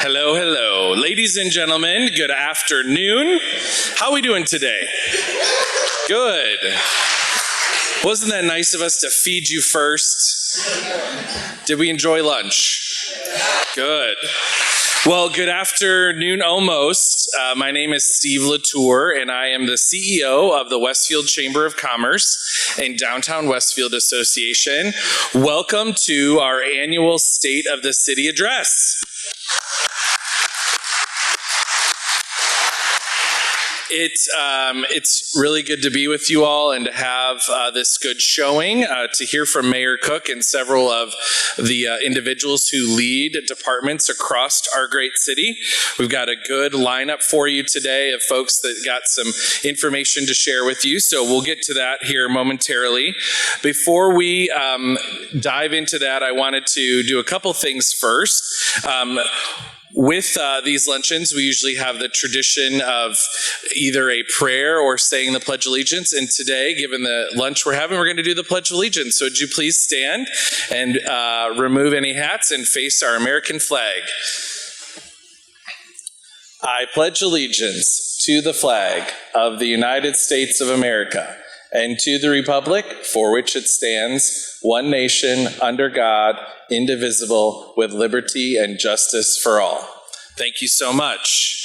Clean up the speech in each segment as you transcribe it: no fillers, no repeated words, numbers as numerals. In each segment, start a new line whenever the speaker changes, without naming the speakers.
Hello, hello. Ladies and gentlemen, good afternoon. How are we doing today? Good. Wasn't that nice of us to feed you first? Did we enjoy lunch? Good. Well, good afternoon almost. My name is Steve Latour, and I am the CEO of the Westfield Chamber of Commerce and Downtown Westfield Association. Welcome to our annual State of the City Address. It's really good to be with you all and to have this good showing, to hear from Mayor Cook and several of the individuals who lead departments across our great city. We've got a good lineup for you today of folks that got some information to share with you, so we'll get to that here momentarily. Before we dive into that, I wanted to do a couple things first. With these luncheons, we usually have the tradition of either a prayer or saying the Pledge of Allegiance. And today, given the lunch we're having, we're going to do the Pledge of Allegiance. So would you please stand and remove any hats and face our American flag. I pledge allegiance to the flag of the United States of America and to the republic for which it stands, one nation, under God, indivisible, with liberty and justice for all. Thank you so much.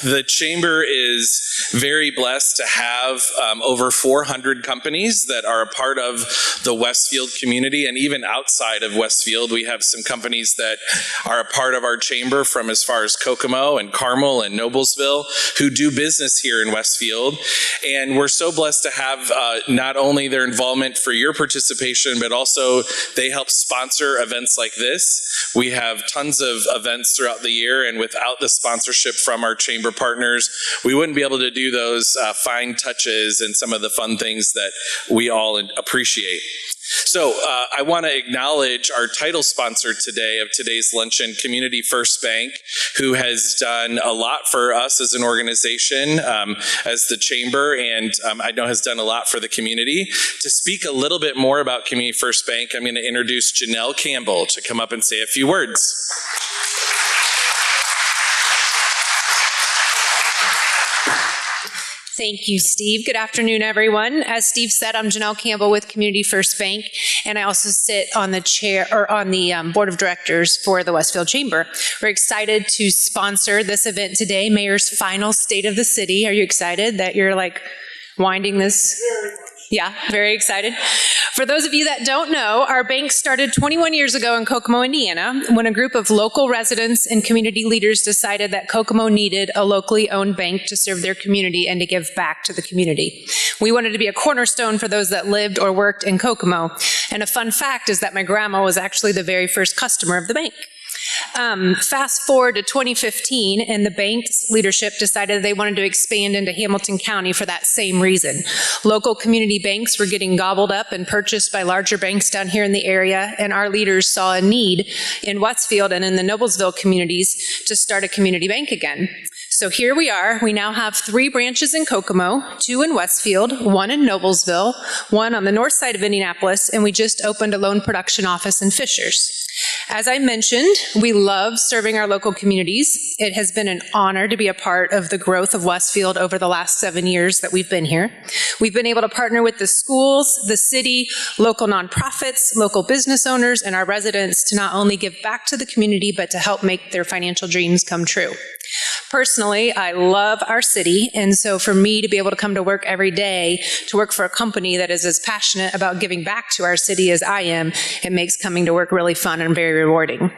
The Chamber is very blessed to have over 400 companies that are a part of the Westfield community, and even outside of Westfield, we have some companies that are a part of our Chamber from as far as Kokomo and Carmel and Noblesville who do business here in Westfield. And we're so blessed to have not only their involvement for your participation, but also they help sponsor events like this. We have tons of events throughout the year, and without the sponsorship from our Chamber partners, we wouldn't be able to do those fine touches and some of the fun things that we all appreciate. So I want to acknowledge our title sponsor today of today's luncheon, Community First Bank, who has done a lot for us as an organization, as the Chamber, and I know has done a lot for the community. To speak a little bit more about Community First Bank, I'm going to introduce Janelle Campbell to come up and say a few words.
Thank you, Steve. Good afternoon, everyone. As Steve said, I'm Janelle Campbell with Community First Bank, and I also sit on the board of directors for the Westfield Chamber. We're excited to sponsor this event today, Mayor's final State of the City. Are you excited that you're like winding this? Yeah, very excited. For those of you that don't know, our bank started 21 years ago in Kokomo, Indiana, when a group of local residents and community leaders decided that Kokomo needed a locally owned bank to serve their community and to give back to the community. We wanted to be a cornerstone for those that lived or worked in Kokomo. And a fun fact is that my grandma was actually the very first customer of the bank. Fast forward to 2015, and the bank's leadership decided they wanted to expand into Hamilton County for that same reason. Local community banks were getting gobbled up and purchased by larger banks down here in the area, and our leaders saw a need in Westfield and in the Noblesville communities to start a community bank again. So here we are. We now have 3 branches in Kokomo, 2 in Westfield, 1 in Noblesville, 1 on the north side of Indianapolis, and we just opened a loan production office in Fishers. As I mentioned, we love serving our local communities. It has been an honor to be a part of the growth of Westfield over the last 7 years that we've been here. We've been able to partner with the schools, the city, local nonprofits, local business owners, and our residents to not only give back to the community, but to help make their financial dreams come true. Personally, I love our city, and so for me to be able to come to work every day, to work for a company that is as passionate about giving back to our city as I am, it makes coming to work really fun and very rewarding.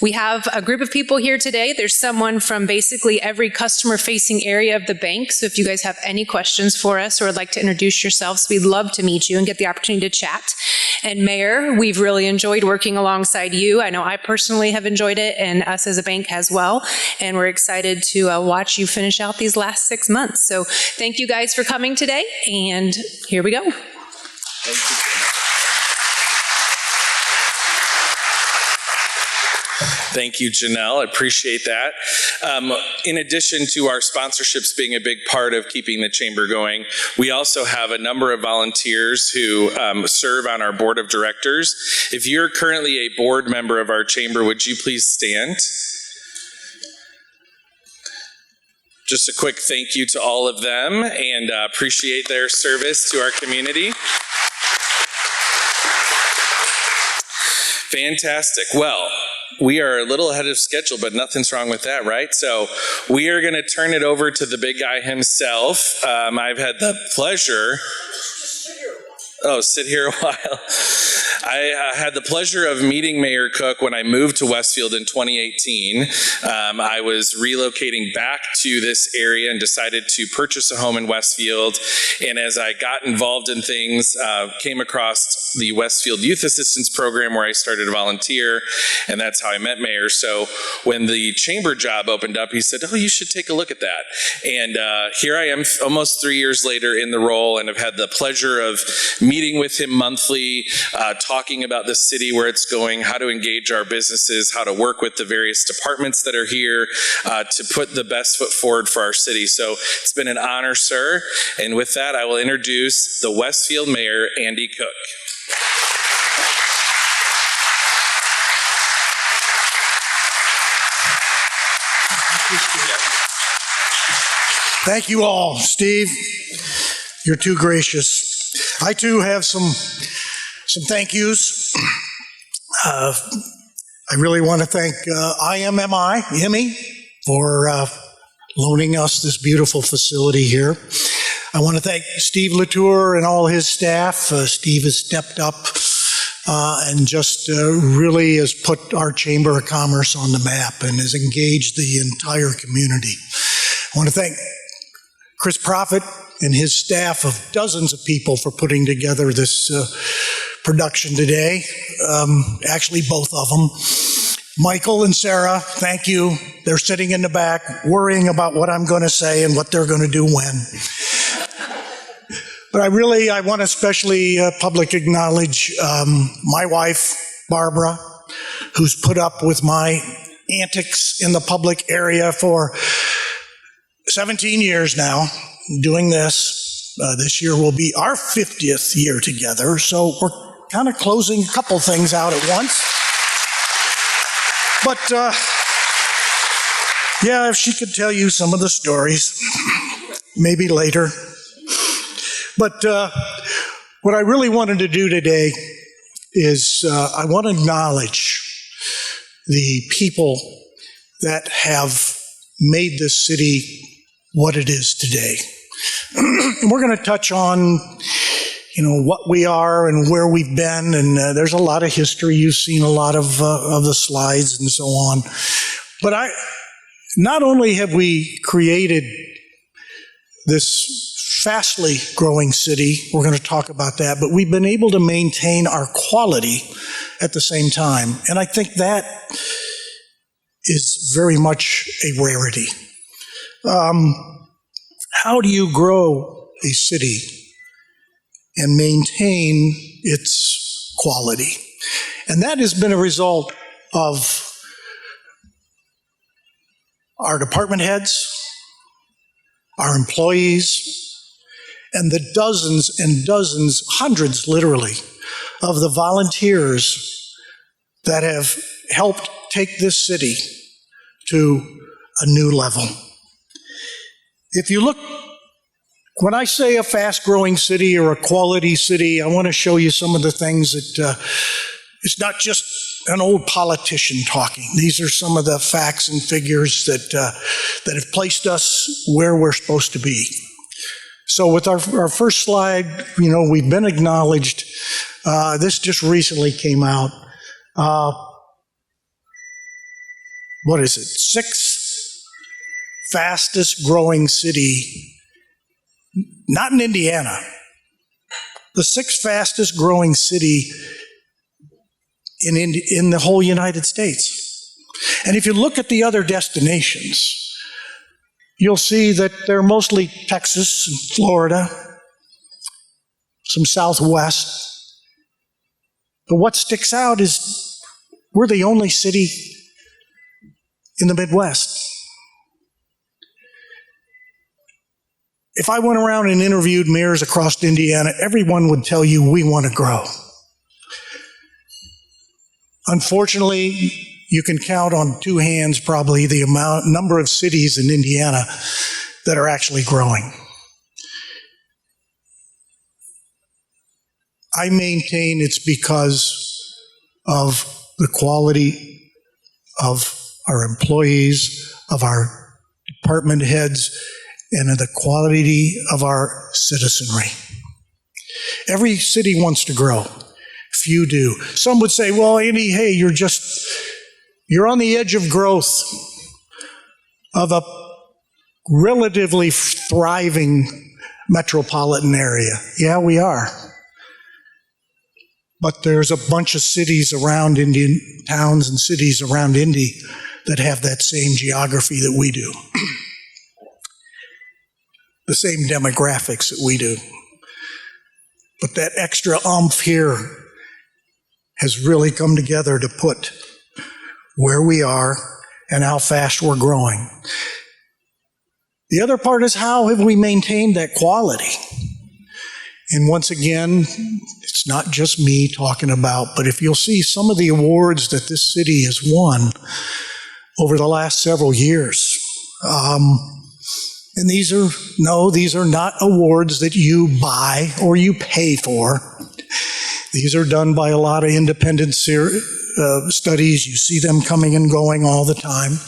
We have a group of people here today. There's someone from basically every customer-facing area of the bank, so if you guys have any questions for us or would like to introduce yourselves, we'd love to meet you and get the opportunity to chat. And Mayor, we've really enjoyed working alongside you. I know I personally have enjoyed it, and us as a bank as well, and we're excited to watch you finish out these last 6 months. So thank you guys for coming today, and here we go.
Thank you. Thank you, Janelle. I appreciate that. In addition to our sponsorships being a big part of keeping the chamber going, we also have a number of volunteers who serve on our board of directors. If you're currently a board member of our chamber, would you please stand? Just a quick thank you to all of them, and appreciate their service to our community. Fantastic. Well, we are a little ahead of schedule, but nothing's wrong with that, right? So we are going to turn it over to the big guy himself. I've had the pleasure... Oh, sit here a while. I had the pleasure of meeting Mayor Cook when I moved to Westfield in 2018. I was relocating back to this area and decided to purchase a home in Westfield. And as I got involved in things, came across the Westfield Youth Assistance Program where I started to volunteer, and that's how I met Mayor. So when the chamber job opened up, he said, "Oh, you should take a look at that." And here I am almost 3 years later in the role, and I've had the pleasure of meeting with him monthly, talking about the city, where it's going, how to engage our businesses, how to work with the various departments that are here to put the best foot forward for our city. So it's been an honor, sir. And with that, I will introduce the Westfield Mayor, Andy Cook.
Thank you all, Steve. You're too gracious. I too have some thank yous. I really want to thank IMMI for loaning us this beautiful facility here. I want to thank Steve Latour and all his staff. Steve has stepped up and just really has put our Chamber of Commerce on the map and has engaged the entire community. I want to thank Chris Profit and his staff of dozens of people for putting together this production today. Actually, both of them. Michael and Sarah, thank you. They're sitting in the back worrying about what I'm going to say and what they're going to do when. But I want to especially publicly acknowledge my wife, Barbara, who's put up with my antics in the public area for 17 years now, doing this. This year will be our 50th year together, so we're kind of closing a couple things out at once. But, yeah, if she could tell you some of the stories, maybe later. But what I really wanted to do today is I want to acknowledge the people that have made this city what it is today. And we're going to touch on, what we are and where we've been, and there's a lot of history. You've seen a lot of the slides and so on. But not only have we created this fastly growing city, we're going to talk about that, but we've been able to maintain our quality at the same time. And I think that is very much a rarity. How do you grow a city and maintain its quality? And that has been a result of our department heads, our employees, and the dozens and dozens, hundreds literally, of the volunteers that have helped take this city to a new level. If you look, when I say a fast-growing city or a quality city, I want to show you some of the things that it's not just an old politician talking. These are some of the facts and figures that have placed us where we're supposed to be. So with our first slide, we've been acknowledged. This just recently came out. What is it? 6th fastest growing city, not in Indiana, the 6th fastest growing city in the whole United States. And if you look at the other destinations, you'll see that they're mostly Texas and Florida, some Southwest. But what sticks out is we're the only city in the Midwest. If I went around and interviewed mayors across Indiana, everyone would tell you we want to grow. Unfortunately, you can count on two hands probably the number of cities in Indiana that are actually growing. I maintain it's because of the quality of our employees, of our department heads, and of the quality of our citizenry. Every city wants to grow. Few do. Some would say, well, Andy, hey, you're on the edge of growth of a relatively thriving metropolitan area. Yeah, we are. But there's a bunch of cities around Indian towns and cities around Indy that have that same geography that we do. The same demographics that we do. But that extra oomph here has really come together to put where we are and how fast we're growing. The other part is how have we maintained that quality? And once again, it's not just me talking about, but if you'll see some of the awards that this city has won over the last several years, and these are not awards that you buy or you pay for. These are done by a lot of independent studies. You see them coming and going all the time.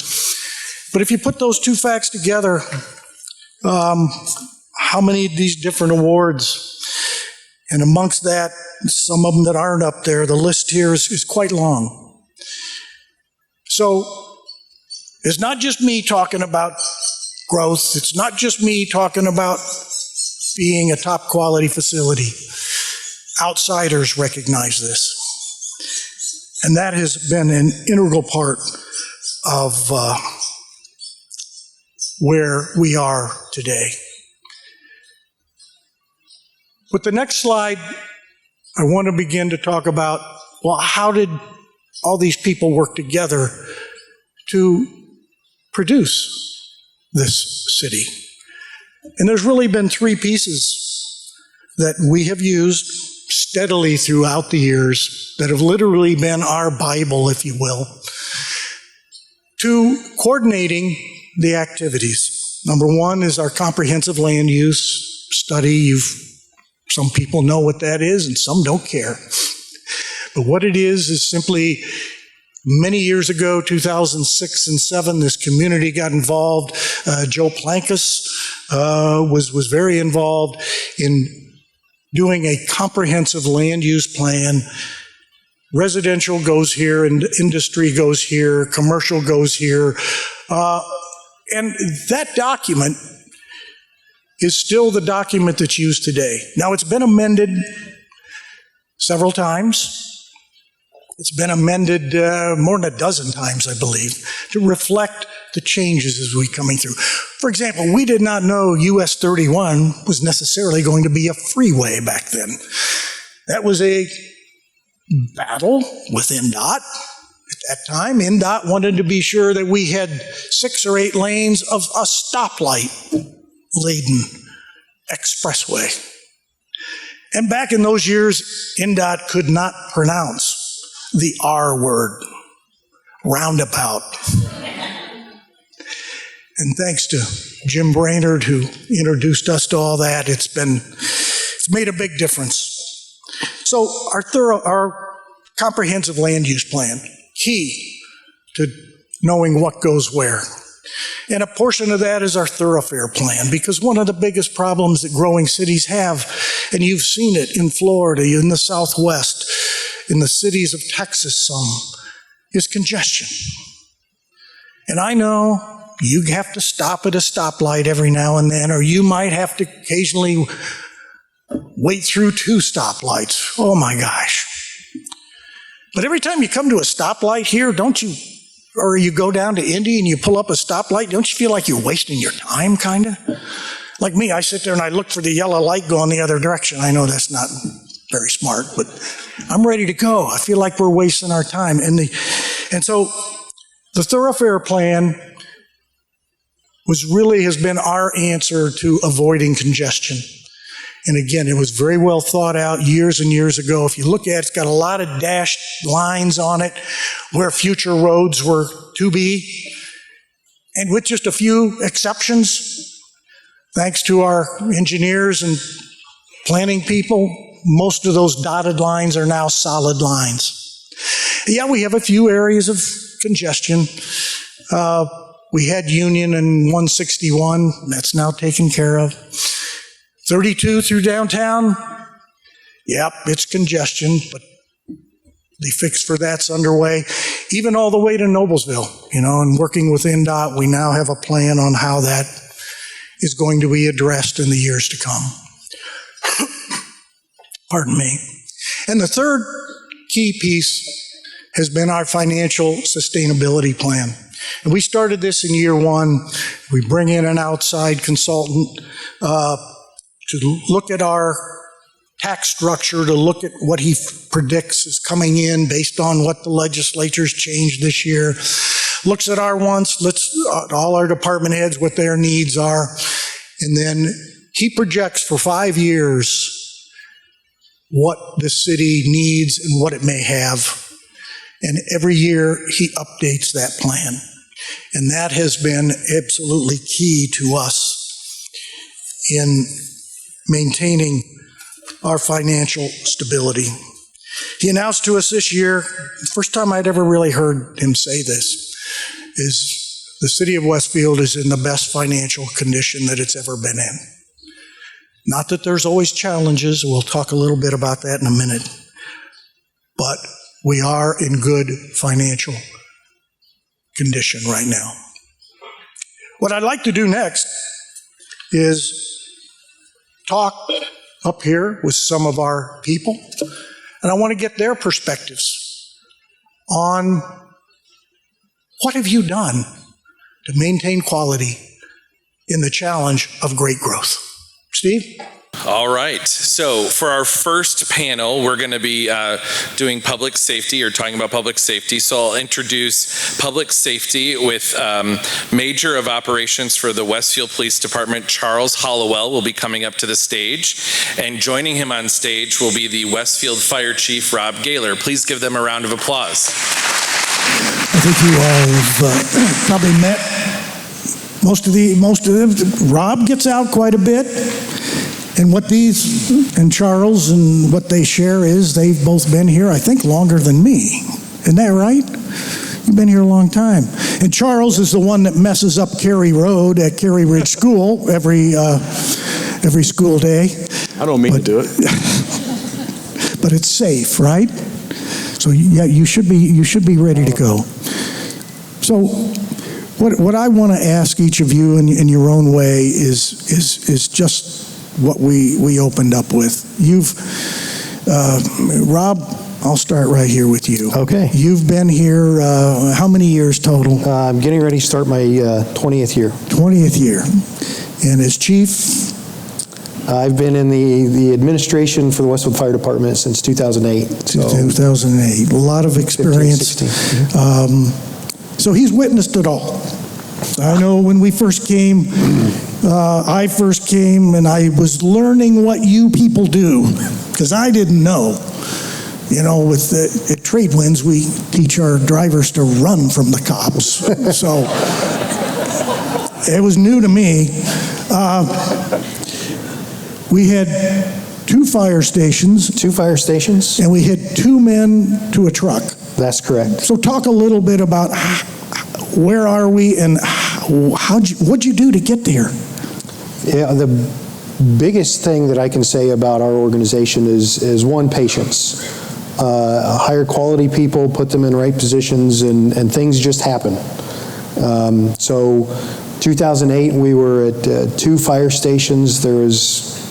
But if you put those two facts together, how many of these different awards, and amongst that, some of them that aren't up there, the list here is quite long. So it's not just me talking about growth. It's not just me talking about being a top quality facility. Outsiders recognize this. And that has been an integral part of where we are today. With the next slide, I want to begin to talk about, well, how did all these people work together to produce this city? And there's really been three pieces that we have used steadily throughout the years that have literally been our Bible, if you will, to coordinating the activities. Number one is our comprehensive land use study. Some people know what that is and some don't care. But what it is simply many years ago, 2006 and 2007, this community got involved. Joe Plankus was very involved in doing a comprehensive land use plan. Residential goes here, and industry goes here, commercial goes here. And that document is still the document that's used today. Now, it's been amended several times. It's been amended more than a dozen times, I believe, to reflect the changes as we're coming through. For example, we did not know US 31 was necessarily going to be a freeway back then. That was a battle with NDOT. At that time, NDOT wanted to be sure that we had 6 or 8 lanes of a stoplight-laden expressway. And back in those years, NDOT could not pronounce the R word, roundabout. And thanks to Jim Brainerd, who introduced us to all that, it's made a big difference. So our comprehensive land use plan, key to knowing what goes where. And a portion of that is our thoroughfare plan, because one of the biggest problems that growing cities have, and you've seen it in Florida, in the Southwest, in the cities of Texas some, is congestion. And I know you have to stop at a stoplight every now and then, or you might have to occasionally wait through 2 stoplights. Oh my gosh. But every time you come to a stoplight here, don't you, or you go down to Indy and you pull up a stoplight, don't you feel like you're wasting your time, kind of? Like me, I sit there and I look for the yellow light going the other direction. I know that's not very smart, but I'm ready to go. I feel like we're wasting our time. And so The thoroughfare plan has been our answer to avoiding congestion. And again, it was very well thought out years and years ago. If you look at it, it's got a lot of dashed lines on it where future roads were to be. And with just a few exceptions, thanks to our engineers and planning people, most of those dotted lines are now solid lines. Yeah, we have a few areas of congestion. We had Union and 161, that's now taken care of. 32 through downtown, yep, it's congestion, but the fix for that's underway. Even all the way to Noblesville, and working with NDOT, we now have a plan on how that is going to be addressed in the years to come. Pardon me. And the third key piece has been our financial sustainability plan. And we started this in year one. We bring in an outside consultant to look at our tax structure, to look at what he predicts is coming in based on what the legislature's changed this year. Looks at our wants, all our department heads, what their needs are. And then he projects for 5 years what the city needs and what it may have. And every year he updates that plan. And that has been absolutely key to us in maintaining our financial stability. He announced to us this year, the first time I'd ever really heard him say this, is the city of Westfield is in the best financial condition that it's ever been in. Not that there's always challenges, we'll talk a little bit about that in a minute, but we are in good financial condition right now. What I'd like to do next is talk up here with some of our people, and I want to get their perspectives on what have you done to maintain quality in the challenge of great growth. Steve?
All right. So for our first panel, we're going to be doing public safety or talking about public safety. So I'll introduce public safety with Major of Operations for the Westfield Police Department, Charles Hollowell, will be coming up to the stage. And joining him on stage will be the Westfield Fire Chief, Rob Gaylor. Please give them a round of applause.
I think you all have probably met most of them. Rob gets out quite a bit. And and Charles, and what they share is they've both been here, I think, longer than me. Isn't that right? You've been here a long time. And Charles is the one that messes up Cary Road at Cary Ridge School every school day.
I don't mean to do it.
But it's safe, right? So yeah, you should be ready to go. So what I want to ask each of you in your own way is just what we opened up with. Rob, I'll start right here with you.
Okay.
You've been here how many years total?
I'm getting ready to start my 20th year.
20th year. And as chief?
I've been in the administration for the Westfield Fire Department since 2008.
2008. A lot of experience.
15, 16.
So he's witnessed it all. I know when we first came, I first came and I was learning what you people do, because I didn't know. With at Trade Winds, we teach our drivers to run from the cops. So it was new to me. We had 2 fire stations.
2 fire stations.
And we had 2 men to a truck.
That's correct.
So talk a little bit about where are we and what'd you do to get there?
Yeah, the biggest thing that I can say about our organization is one, patience. Hire quality people, put them in right positions, and things just happen. So 2008, we were at 2 fire stations. There was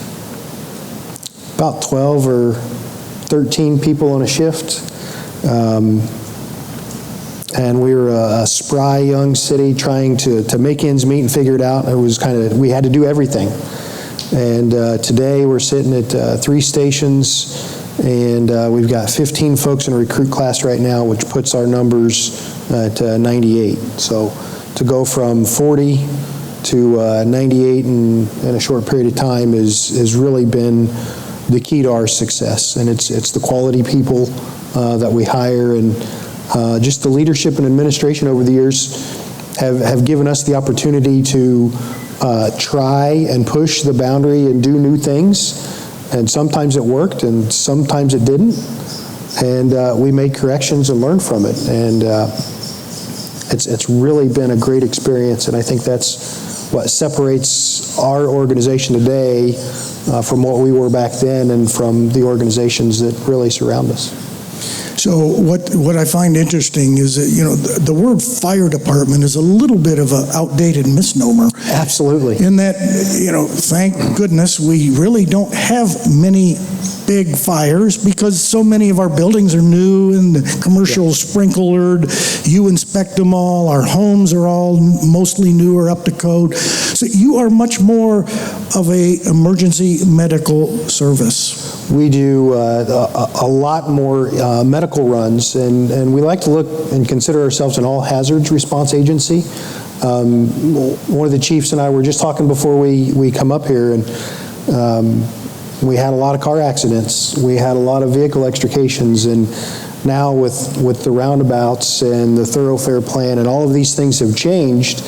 about 12 or 13 people on a shift. And we were a spry young city trying to make ends meet and figure it out. It was we had to do everything. And today we're sitting at 3 stations and we've got 15 folks in a recruit class right now, which puts our numbers at 98. So to go from 40 to 98 in a short period of time has really been the key to our success. And it's the quality people that we hire, and just the leadership and administration over the years have given us the opportunity to try and push the boundary and do new things. And sometimes it worked, and sometimes it didn't. And we made corrections and learned from it. And it's really been a great experience, and I think that's what separates our organization today from what we were back then and from the organizations that really surround us.
So what I find interesting is that, the word fire department is a little bit of an outdated misnomer.
Absolutely.
In that, thank goodness we really don't have many big fires because so many of our buildings are new and commercial sprinklered. You inspect them all. Our homes are all mostly new or up to code. So you are much more of a emergency medical service.
We do a lot more medical runs, and we like to look and consider ourselves an all-hazards response agency. One of the chiefs and I were just talking before we come up here, and we had a lot of car accidents. We had a lot of vehicle extrications, and now with the roundabouts and the thoroughfare plan and all of these things have changed,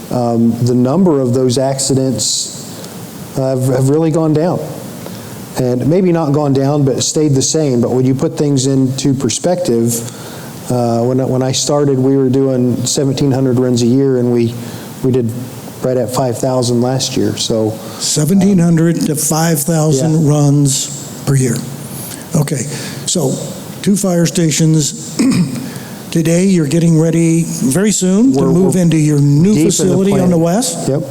the number of those accidents have really gone down. And maybe not gone down, but stayed the same. But when you put things into perspective, when I started, we were doing 1,700 runs a year, and we did right at 5,000 last year. So
1,700 to 5,000 runs per year. Okay, so 2 fire stations. Today, you're getting ready very soon to move into your new facility on the west.
Yep.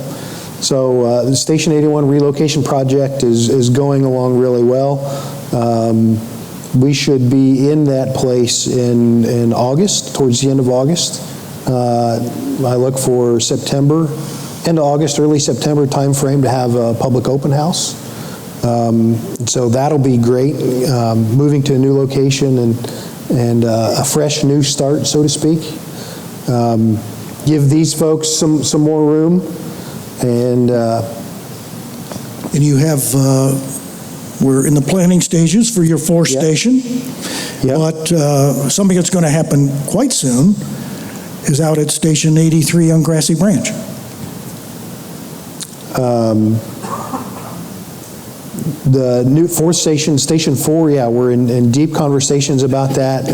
So the Station 81 relocation project is going along really well. We should be in that place in August, towards the end of August. I look for September, end of August, early September timeframe to have a public open house. So that'll be great, moving to a new location and a fresh new start, so to speak. Give these folks some more room. And
you have, we're in the planning stages for your 4th station.
Yep.
But something that's going to happen quite soon is out at Station 83 on Grassy Branch.
The new 4th station, Station 4, we're in deep conversations about that.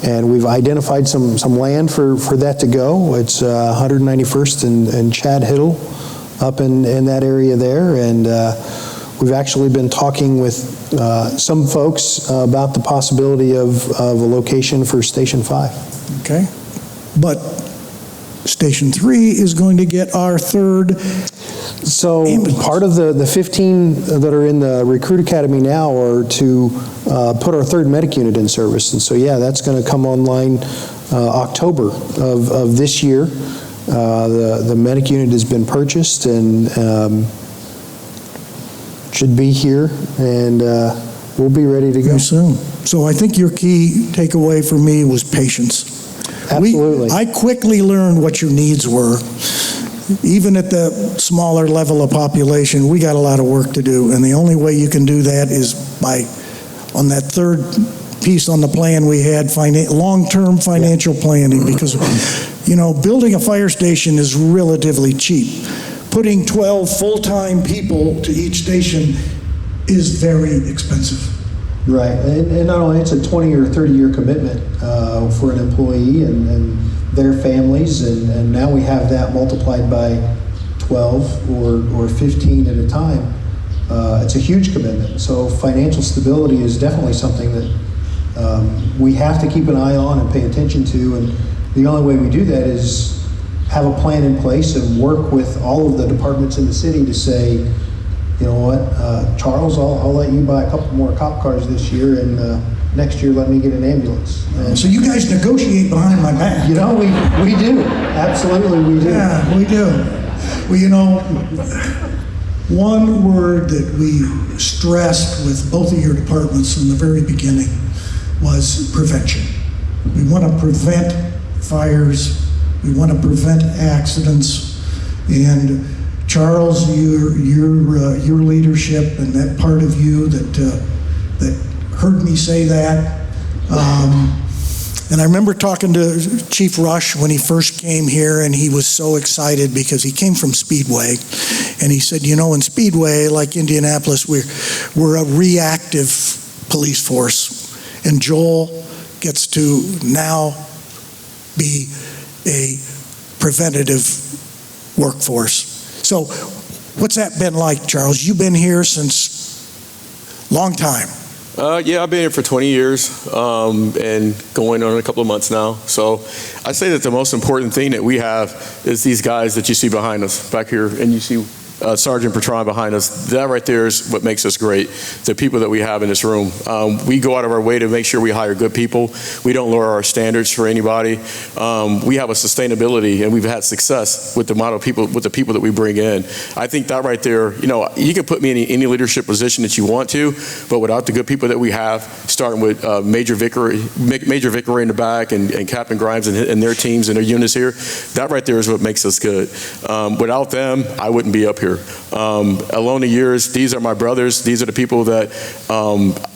And we've identified some land for that to go. It's 191st and Chad Hiddle up in that area there. And we've actually been talking with some folks about the possibility of a location for Station 5.
Okay. But Station 3 is going to get our 3rd.
So part of the 15 that are in the Recruit Academy now are to put our 3rd medic unit in service. And so, that's going to come online October of this year. The medic unit has been purchased and should be here, and we'll be ready to go.
Very soon. So I think your key takeaway for me was patience.
Absolutely.
I quickly learned what your needs were. Even at the smaller level of population, we got a lot of work to do, and the only way you can do that is by, on that 3rd piece on the plan we had, long-term financial planning, because, building a fire station is relatively cheap. Putting 12 full-time people to each station is very expensive.
Right, and not only, it's a 20 or 30-year commitment for an employee and their families, and now we have that multiplied by 12 or 15 at a time. It's a huge commitment. So financial stability is definitely something that we have to keep an eye on and pay attention to, and the only way we do that is have a plan in place and work with all of the departments in the city to say, you know what, Charles, I'll let you buy a couple more cop cars this year, and next year let me get an ambulance. And
so you guys negotiate behind my back.
we do. Absolutely, we do.
Yeah, we do. Well, one word that we stressed with both of your departments in the very beginning was prevention. We want to prevent fires. We want to prevent accidents. And Charles, your leadership and that part of you that heard me say that. And I remember talking to Chief Rush when he first came here, and he was so excited because he came from Speedway. And he said, you know, in Speedway, like Indianapolis, we're a reactive police force. And Joel gets to now be a preventative workforce. So what's that been like, Charles? You've been here since long time.
Yeah, I've been here for 20 years and going on a couple of months now. So I say that the most important thing that we have is these guys that you see behind us back here, and you see Sergeant Patron behind us. That right there is what makes us great, the people that we have in this room. We go out of our way to make sure we hire good people. We don't lower our standards for anybody. We have a sustainability, and we've had success with the amount of people, with the people that we bring in. I think that right there, you know, you can put me in any leadership position that you want to, but without the good people that we have, starting with Major Vickery in the back and Captain Grimes and their teams and their units here, that right there is what makes us good. Without them, I wouldn't be up here. Along the years, these are my brothers. These are the people that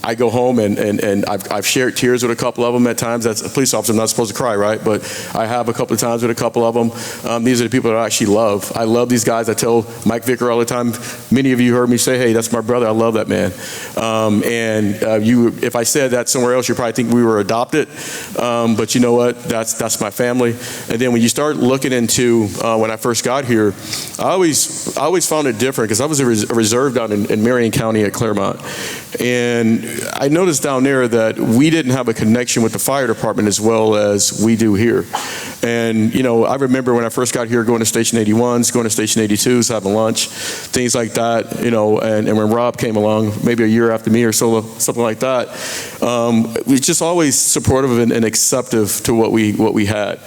I go home and I've shared tears with a couple of them at times. As a police officer, I'm not supposed to cry, right? But I have a couple of times with a couple of them. These are the people that I actually love. I love these guys. I tell Mike Vicker all the time. Many of you heard me say, hey, that's my brother. I love that man. If I said that somewhere else, you probably think we were adopted. But you know what? That's my family. And then when you start looking into when I first got here, I always found it different because I was a reserve down in Marion County at Claremont. And I noticed down there that we didn't have a connection with the fire department as well as we do here. And, you know, I remember when I first got here going to Station 81s, going to Station 82s, having lunch, things like that, you know, and when Rob came along, maybe a year after me or so, something like that, we just always supportive and acceptive to what we had.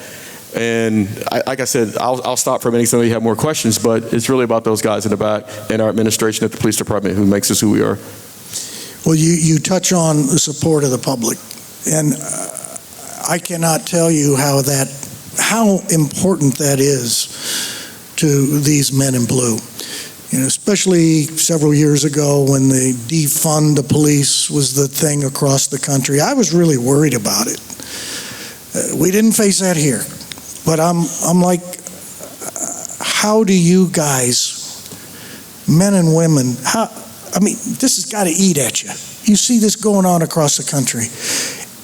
And like I said, I'll stop for a minute so you have more questions, but it's really about those guys in the back and our administration at the police department who makes us who we are.
Well, you touch on the support of the public, and I cannot tell you how important that is to these men in blue. You know, especially several years ago when the defund the police was the thing across the country. I was really worried about it. We didn't face that here. But I'm like, how do you guys, men and women, this has got to eat at you. You see this going on across the country.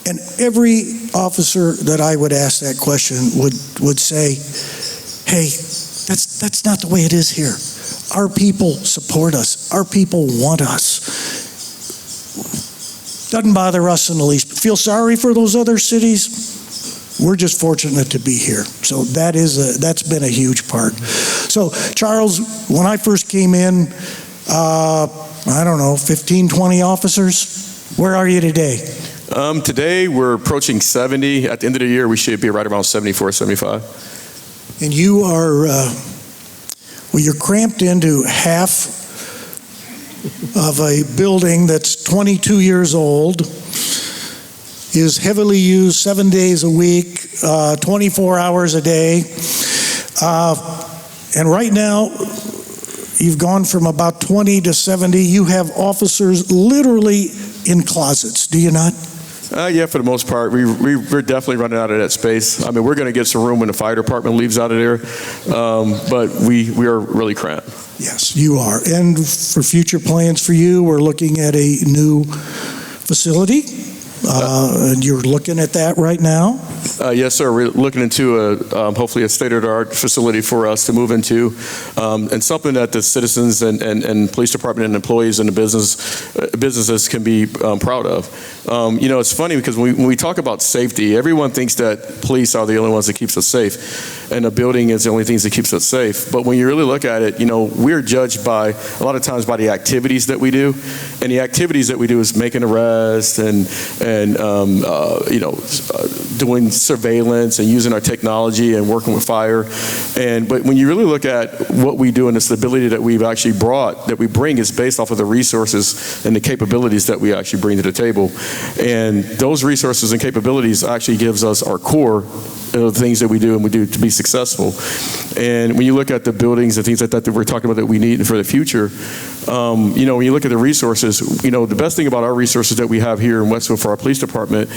And every officer that I would ask that question would say, hey, that's not the way it is here. Our people support us. Our people want us. Doesn't bother us in the least. Feel sorry for those other cities? We're just fortunate to be here. So that's been a huge part. So Charles, when I first came in, I don't know, 15, 20 officers. Where are you today?
Today we're approaching 70. At the end of the year, we should be right around 74, 75.
And you are, you're cramped into half of a building that's 22 years old, is heavily used 7 days a week, 24 hours a day. And right now, you've gone from about 20 to 70. You have officers literally in closets, do you not?
Yeah, for the most part. We're definitely running out of that space. I mean, we're going to get some room when the fire department leaves out of there, but we are really cramped.
Yes, you are. And for future plans for you, we're looking at a new facility. And you're looking at that right now?
Yes, sir. We're looking into hopefully a state-of-the-art facility for us to move into, and something that the citizens and police department and employees and the businesses can be proud of. You know, it's funny because when we talk about safety, everyone thinks that police are the only ones that keeps us safe, and the building is the only things that keeps us safe. But when you really look at it, you know, we're judged by a lot of times by the activities that we do, and the activities that we do is making arrests and doing surveillance and using our technology and working with fire. But when you really look at what we do and the stability that we've actually brought, that we bring, is based off of the resources and the capabilities that we actually bring to the table. And those resources and capabilities actually gives us our core of the things that we do and we do to be successful. And when you look at the buildings and things like that that we're talking about that we need for the future, when you look at the resources, the best thing about our resources that we have here in Westfield for our police department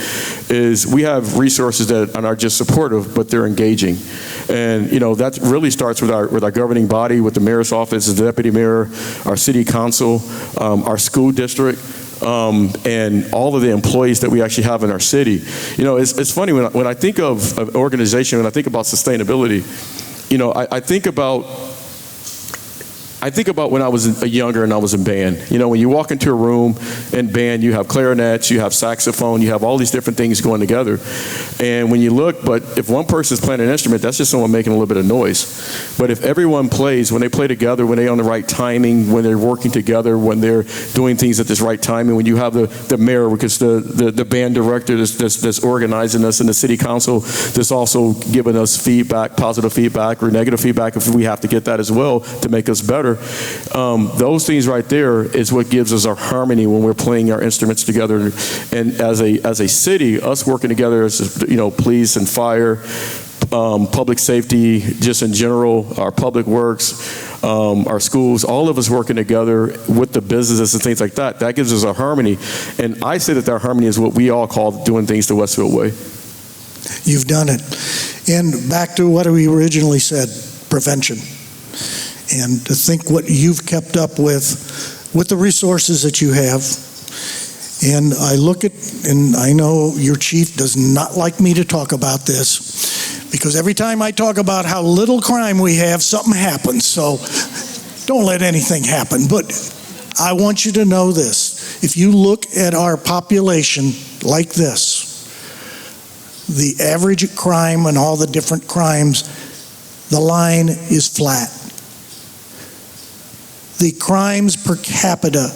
is we have resources that are not just supportive, but they're engaging. And, that really starts with our governing body, with the mayor's office, the deputy mayor, our city council, our school district, and all of the employees that we actually have in our city. It's funny, when I think of organization, when I think about sustainability, I think about when I was younger and I was in band. When you walk into a room in band, you have clarinets, you have saxophone, you have all these different things going together. And when you look, but if one person is playing an instrument, that's just someone making a little bit of noise. But if everyone plays, when they play together, when they're on the right timing, when they're working together, when they're doing things at this right timing, when you have the mayor, because the band director that's organizing us, and the city council that's also giving us feedback, positive feedback or negative feedback if we have to get that as well to make us better. Those things right there is what gives us our harmony when we're playing our instruments together. And as a city, us working together as police and fire, public safety, just in general, our public works, our schools, all of us working together with the businesses and things like that, that gives us a harmony. And I say that harmony is what we all call doing things the Westfield way.
You've done it. And back to what we originally said, prevention. And to think what you've kept up with the resources that you have. And I look at, and I know your chief does not like me to talk about this, because every time I talk about how little crime we have, something happens. So don't let anything happen. But I want you to know this. If you look at our population like this, the average crime and all the different crimes, the line is flat. The crimes per capita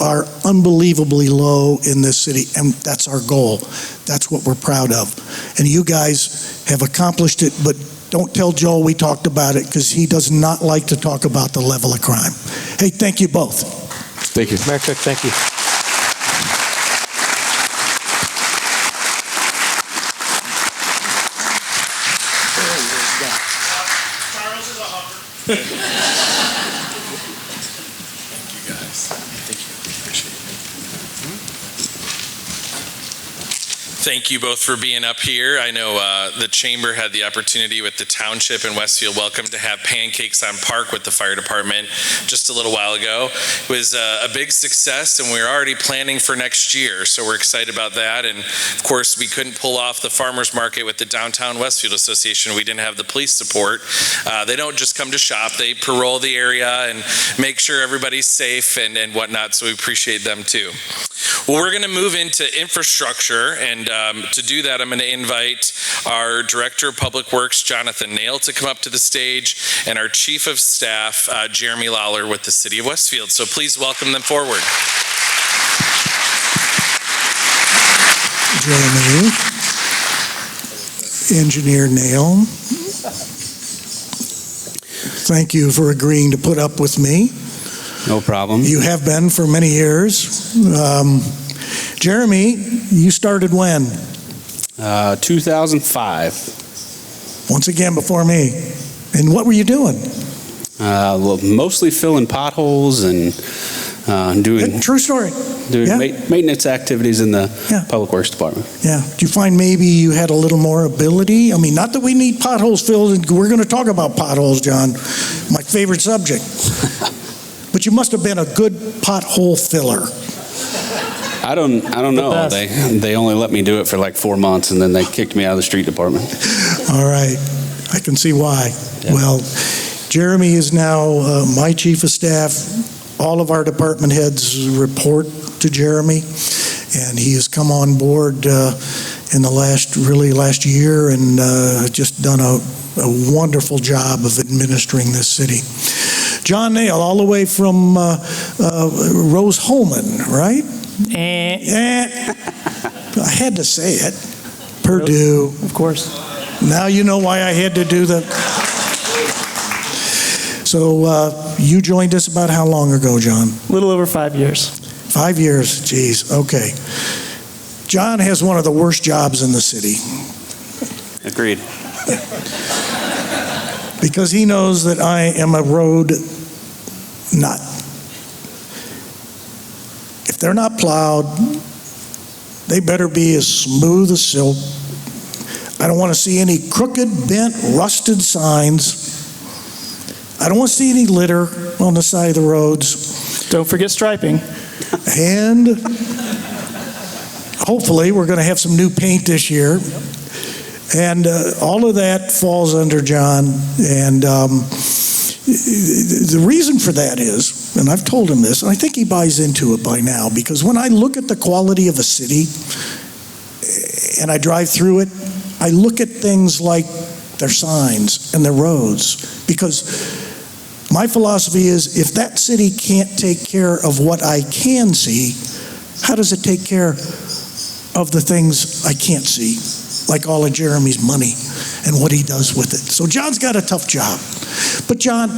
are unbelievably low in this city, and that's our goal. That's what we're proud of. And you guys have accomplished it, but don't tell Joel we talked about it, because he does not like to talk about the level of crime. Hey, thank you both.
Thank you.
Mayor Cook, thank you.
Charles is a hopper.
Thank you both for being up here. I know the chamber had the opportunity with the township in Westfield Welcome to have pancakes on Park with the fire department just a little while ago. It was a big success, and we're already planning for next year, so we're excited about that. And of course, we couldn't pull off the farmers market with the Downtown Westfield Association. We didn't have the police support. They don't just come to shop, they parole the area and make sure everybody's safe and whatnot, so we appreciate them too. Well, we're going to move into infrastructure, and to do that, I'm going to invite our Director of Public Works, Jonathan Nail, to come up to the stage, and our Chief of Staff, Jeremy Lawler, with the City of Westfield. So please welcome them forward.
Jeremy, Engineer Nail, thank you for agreeing to put up with me.
No problem.
You have been for many years. Jeremy, you started when?
2005.
Once again, before me. And what were you doing?
Well, mostly filling potholes and doing
True story. Yeah.
maintenance activities in the
Yeah.
Public Works Department.
Yeah. Do you find maybe you had a little more ability? I mean, not that we need potholes filled, and we're going to talk about potholes, John, my favorite subject. But you must have been a good pothole filler.
I don't know. They only let me do it for like 4 months, and then they kicked me out of the street department.
All right. I can see why.
Yeah.
Well, Jeremy is now my chief of staff. All of our department heads report to Jeremy, and he has come on board in the last year and just done a wonderful job of administering this city. John Nail, all the way from Rose Holman, right? I had to say it. Purdue.
Of course.
Now you know why I had to do that. So you joined us about how long ago, John?
A little over 5 years.
5 years, geez, okay. John has one of the worst jobs in the city.
Agreed.
Because he knows that I am a road nut. If they're not plowed, they better be as smooth as silk. I don't want to see any crooked, bent, rusted signs. I don't want to see any litter on the side of the roads.
Don't forget striping.
And hopefully we're going to have some new paint this year. And all of that falls under John. And the reason for that is, and I've told him this, and I think he buys into it by now, because when I look at the quality of a city and I drive through it, I look at things like their signs and their roads, because my philosophy is, if that city can't take care of what I can see, how does it take care of the things I can't see, like all of Jeremy's money and what he does with it? So John's got a tough job. But John,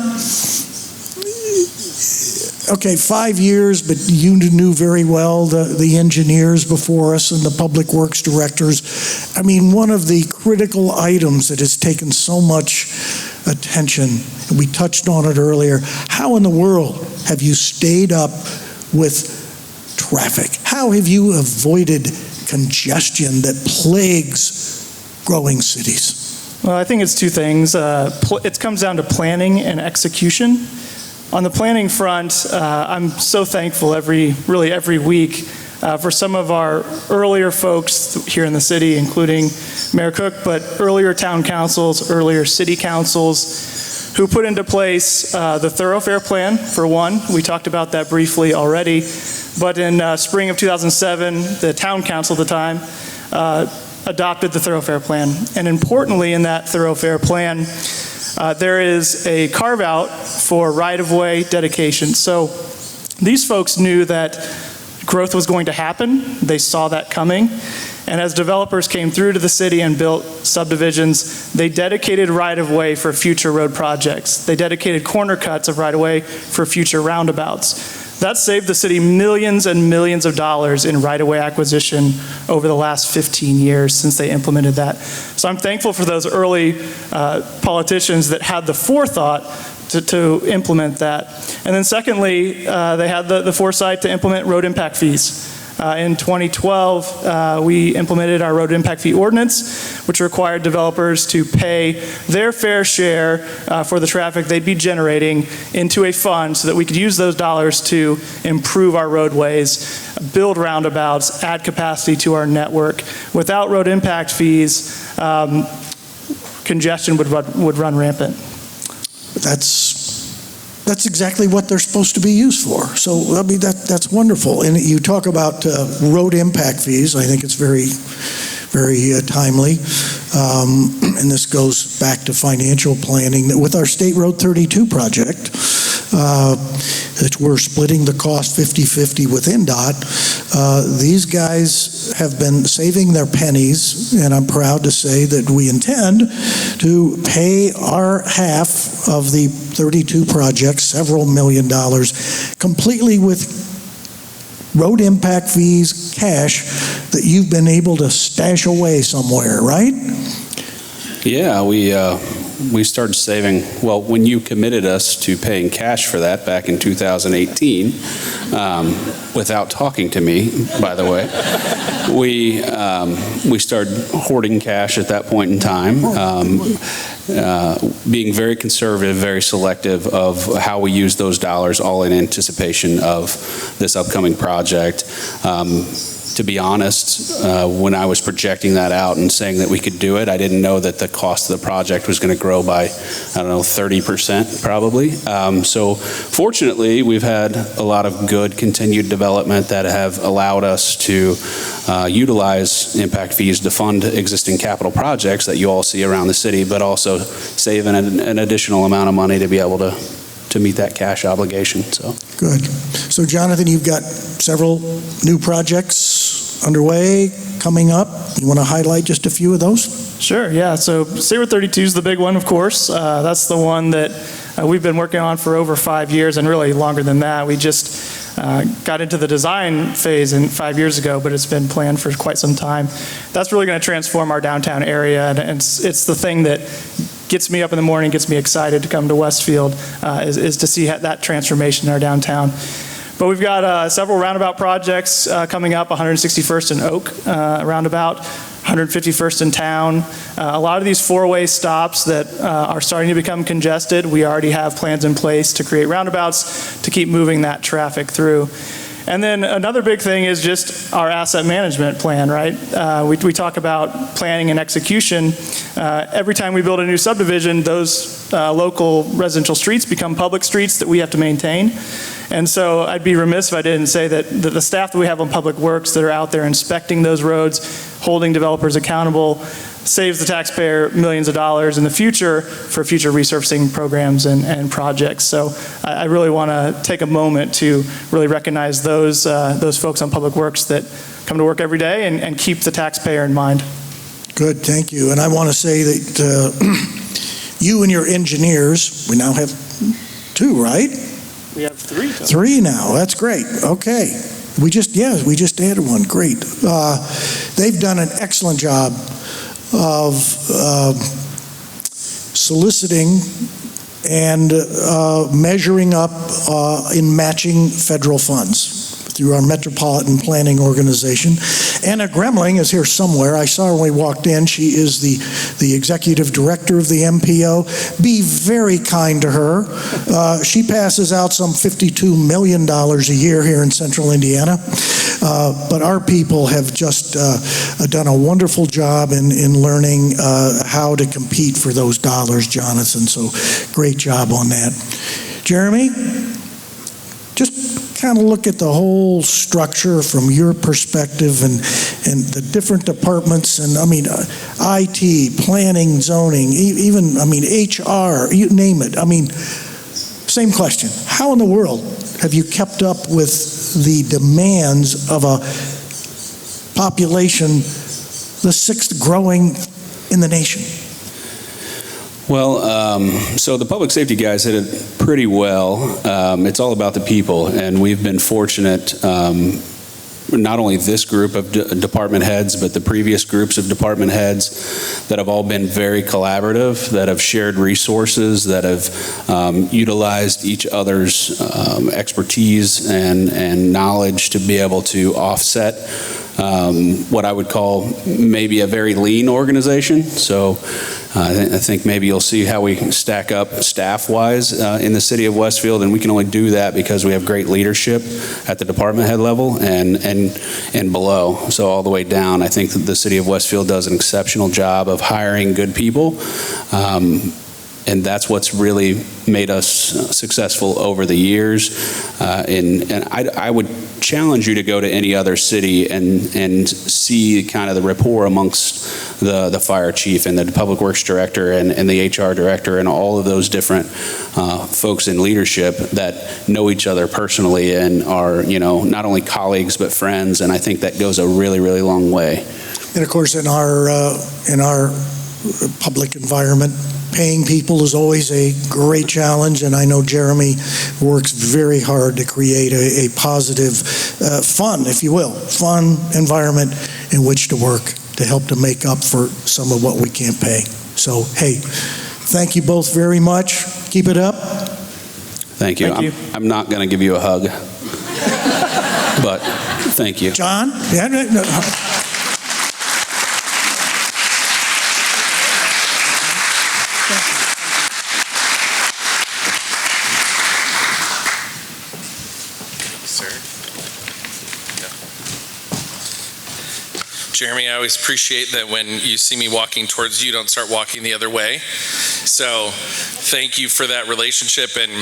okay, 5 years, but you knew very well the engineers before us and the public works directors. I mean, one of the critical items that has taken so much attention, and we touched on it earlier, how in the world have you stayed up with traffic? How have you avoided congestion that plagues growing cities?
Well, I think it's two things. It comes down to planning and execution. On the planning front, I'm so thankful every week for some of our earlier folks here in the city, including Mayor Cook, but earlier town councils, earlier city councils, who put into place the thoroughfare plan, for one. We talked about that briefly already. But in spring of 2007, the town council at the time adopted the thoroughfare plan. And importantly, in that thoroughfare plan, there is a carve-out for right-of-way dedication. So these folks knew that growth was going to happen. They saw that coming. And as developers came through to the city and built subdivisions, they dedicated right-of-way for future road projects. They dedicated corner cuts of right-of-way for future roundabouts. That saved the city millions and millions of dollars in right-of-way acquisition over the last 15 years since they implemented that. So I'm thankful for those early politicians that had the forethought to implement that. And then secondly, they had the foresight to implement road impact fees. In 2012, we implemented our road impact fee ordinance, which required developers to pay their fair share for the traffic they'd be generating into a fund so that we could use those dollars to improve our roadways, build roundabouts, add capacity to our network. Without road impact fees, congestion would run rampant.
That's exactly what they're supposed to be used for. So, I mean, that's wonderful. And you talk about road impact fees. I think it's very, very timely. And this goes back to financial planning. That with our State Road 32 project, that we're splitting the cost 50-50 with NDOT, these guys have been saving their pennies, and I'm proud to say that we intend to pay our half of the 32 project, several $1 million, completely with road impact fees, cash that you've been able to stash away somewhere, right?
Yeah, we started saving, well, when you committed us to paying cash for that back in 2018, without talking to me, by the way, we started hoarding cash at that point in time, being very conservative, very selective of how we use those dollars, all in anticipation of this upcoming project. To be honest, when I was projecting that out and saying that we could do it, I didn't know that the cost of the project was going to grow by, 30% probably. So fortunately, we've had a lot of good continued development that have allowed us to utilize impact fees to fund existing capital projects that you all see around the city, but also save an additional amount of money to be able to meet that cash obligation. So
good. So Jonathan, you've got several new projects underway, coming up. You want to highlight just a few of those?
Sure, yeah. So Sabre 32 is the big one, of course. That's the one that we've been working on for over 5 years, and really longer than that. We just got into the design phase 5 years ago, but it's been planned for quite some time. That's really going to transform our downtown area, and it's the thing that gets me up in the morning, gets me excited to come to Westfield, is to see that transformation in our downtown. But we've got several roundabout projects coming up, 161st and Oak roundabout, 151st in town. A lot of these four-way stops that are starting to become congested, we already have plans in place to create roundabouts to keep moving that traffic through. And then another big thing is just our asset management plan, right? We talk about planning and execution. Every time we build a new subdivision, those local residential streets become public streets that we have to maintain. And so I'd be remiss if I didn't say that the staff that we have on Public Works that are out there inspecting those roads, holding developers accountable, saves the taxpayer millions of dollars in the future for future resurfacing programs and projects. So I really want to take a moment to really recognize those folks on Public Works that come to work every day and keep the taxpayer in mind.
Good, thank you. And I want to say that you and your engineers, we now have 2, right?
We have 3.
3 now, that's great, okay. We just added one, great. They've done an excellent job of soliciting and measuring up in matching federal funds through our Metropolitan Planning Organization. Anna Gremling is here somewhere. I saw her when we walked in. She is the executive director of the MPO. Be very kind to her. She passes out some $52 million a year here in central Indiana. But our people have just done a wonderful job in learning how to compete for those dollars, Jonathan. So great job on that. Jeremy, just kind of look at the whole structure from your perspective and the different departments, and I mean, IT, planning, zoning, even, I mean, HR, you name it. I mean, same question. How in the world have you kept up with the demands of a population, the 6th growing in the nation?
Well, so the public safety guys hit it pretty well. It's all about the people, and we've been fortunate, not only this group of department heads, but the previous groups of department heads that have all been very collaborative, that have shared resources, that have utilized each other's expertise and knowledge to be able to offset what I would call maybe a very lean organization. So I think maybe you'll see how we stack up staff-wise in the city of Westfield, and we can only do that because we have great leadership at the department head level and below. So all the way down, I think that the city of Westfield does an exceptional job of hiring good people. And that's what's really made us successful over the years. And I would challenge you to go to any other city and see kind of the rapport amongst the fire chief and the public works director and the HR director and all of those different folks in leadership that know each other personally and are, you know, not only colleagues but friends. And I think that goes a really, really long way.
And of course, in our public environment, paying people is always a great challenge, and I know Jeremy works very hard to create a positive, fun, if you will, fun environment in which to work to help to make up for some of what we can't pay. So, hey, thank you both very much. Keep it up.
Thank you.
Thank you.
I'm not going to give you a hug, but thank you.
John? Yeah, no.
Jeremy, I always appreciate that when you see me walking towards you, don't start walking the other way. So thank you for that relationship. And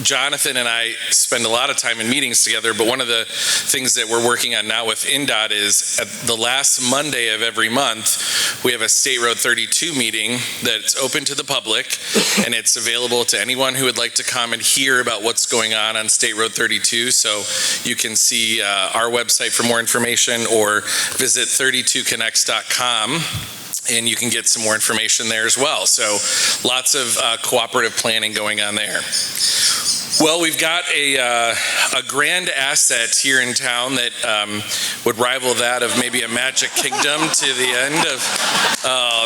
Jonathan and I spend a lot of time in meetings together, but one of the things that we're working on now with INDOT is at the last Monday of every month, we have a State Road 32 meeting that's open to the public, and it's available to anyone who would like to come and hear about what's going on State Road 32. So you can see our website for more information or visit 32connects.com. And you can get some more information there as well. So lots of cooperative planning going on there. Well, we've got a grand asset here in town that would rival that of maybe a Magic Kingdom to the end of,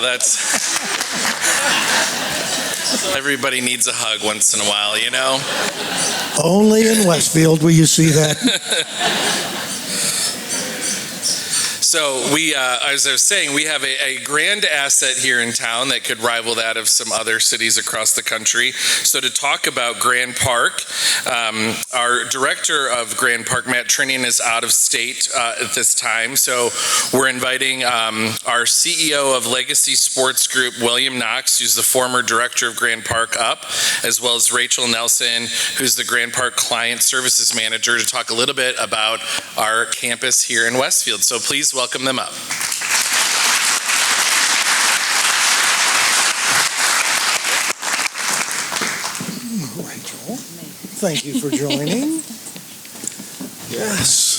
that's, everybody needs a hug once in a while, you know?
Only in Westfield will you see that.
So we, as I was saying, we have a grand asset here in town that could rival that of some other cities across the country. So to talk about Grand Park, our director of Grand Park, Matt Trinian, is out of state at this time. So we're inviting our CEO of Legacy Sports Group, William Knox, who's the former director of Grand Park, up, as well as Rachel Nelson, who's the Grand Park Client Services Manager, to talk a little bit about our campus here in Westfield. So please welcome them up.
Rachel, thank you for joining. Yes.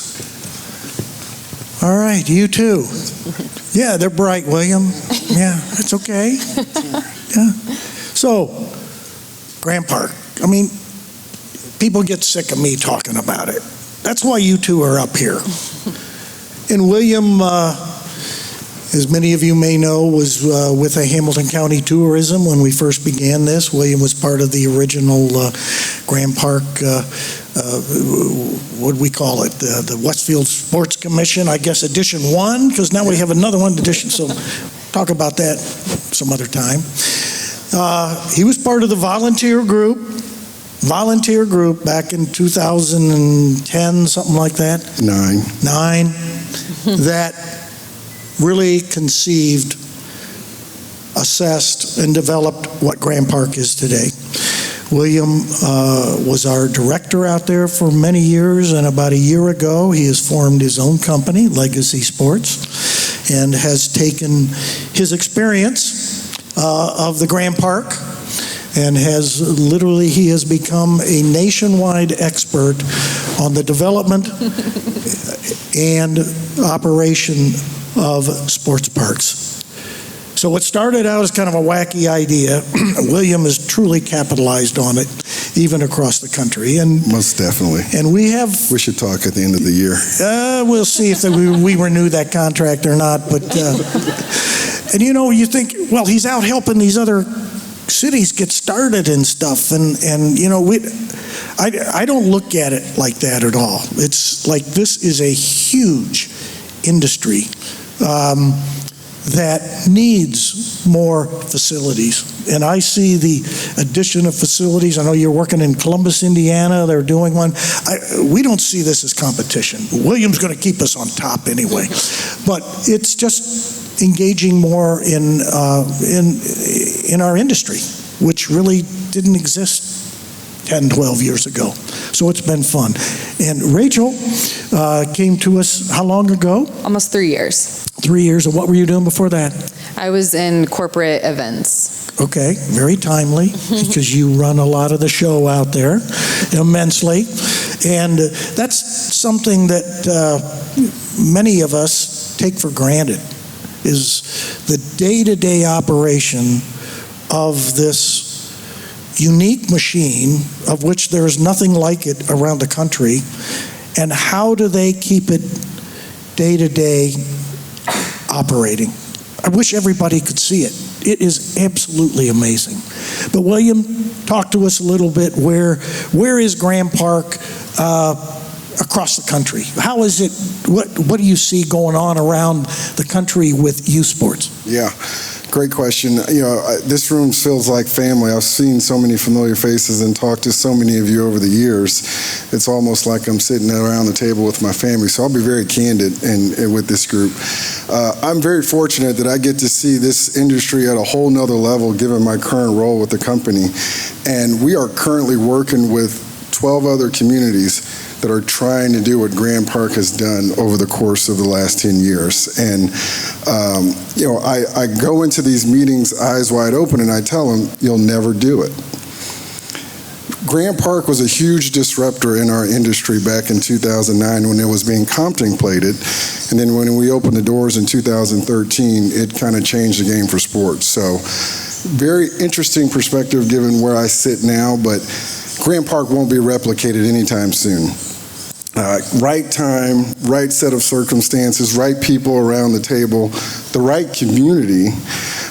All right, you too. Yeah, they're bright, William. Yeah, it's okay. Yeah. So, Grand Park. I mean, people get sick of me talking about it. That's why you two are up here. And William, as many of you may know, was with the Hamilton County Tourism when we first began this. William was part of the original Grand Park, what do we call it? The Westfield Sports Commission, I guess, Edition 1, because now we have another one edition, so talk about that some other time. He was part of the volunteer group back in 2010, something like that. Nine. That really conceived, assessed, and developed what Grand Park is today. William was our director out there for many years, and about a year ago, he has formed his own company, Legacy Sports, and has taken his experience of the Grand Park and he has become a nationwide expert on the development and operation of sports parks. So what started out as kind of a wacky idea, William has truly capitalized on it, even across the country. And
most definitely.
And we
should talk at the end of the year.
We'll see if we renew that contract or not. But and you think, well, he's out helping these other cities get started and stuff, and I don't look at it like that at all. It's like this is a huge industry that needs more facilities, and I see the addition of facilities. I know you're working in Columbus, Indiana. They're doing one. We don't see this as competition. William's going to keep us on top anyway, but it's just engaging more in our industry, which really didn't exist 10, 12 years ago. So it's been fun. And Rachel came to us how long ago?
Almost 3 years.
3 years. And what were you doing before that?
I was in corporate events.
Okay, very timely, because you run a lot of the show out there immensely. And that's something that many of us take for granted, is the day-to-day operation of this unique machine, of which there is nothing like it around the country, and how do they keep it day-to-day operating? I wish everybody could see it. It is absolutely amazing. But William, talk to us a little bit. Where is Grand Park across the country? How is it? What do you see going on around the country with youth sports?
Yeah, Great question. This room feels like family. I've seen so many familiar faces and talked to so many of you over the years. It's almost like I'm sitting around the table with my family, so I'll be very candid with this group. I'm very fortunate that I get to see this industry at a whole nother level given my current role with the company. And we are currently working with 12 other communities that are trying to do what Grand Park has done over the course of the last 10 years. And, I go into these meetings eyes wide open and I tell them, you'll never do it. Grand Park was a huge disruptor in our industry back in 2009 when it was being contemplated. And then when we opened the doors in 2013, it kind of changed the game for sports. So very interesting perspective given where I sit now, but Grand Park won't be replicated anytime soon. Right time, right set of circumstances, right people around the table, the right community,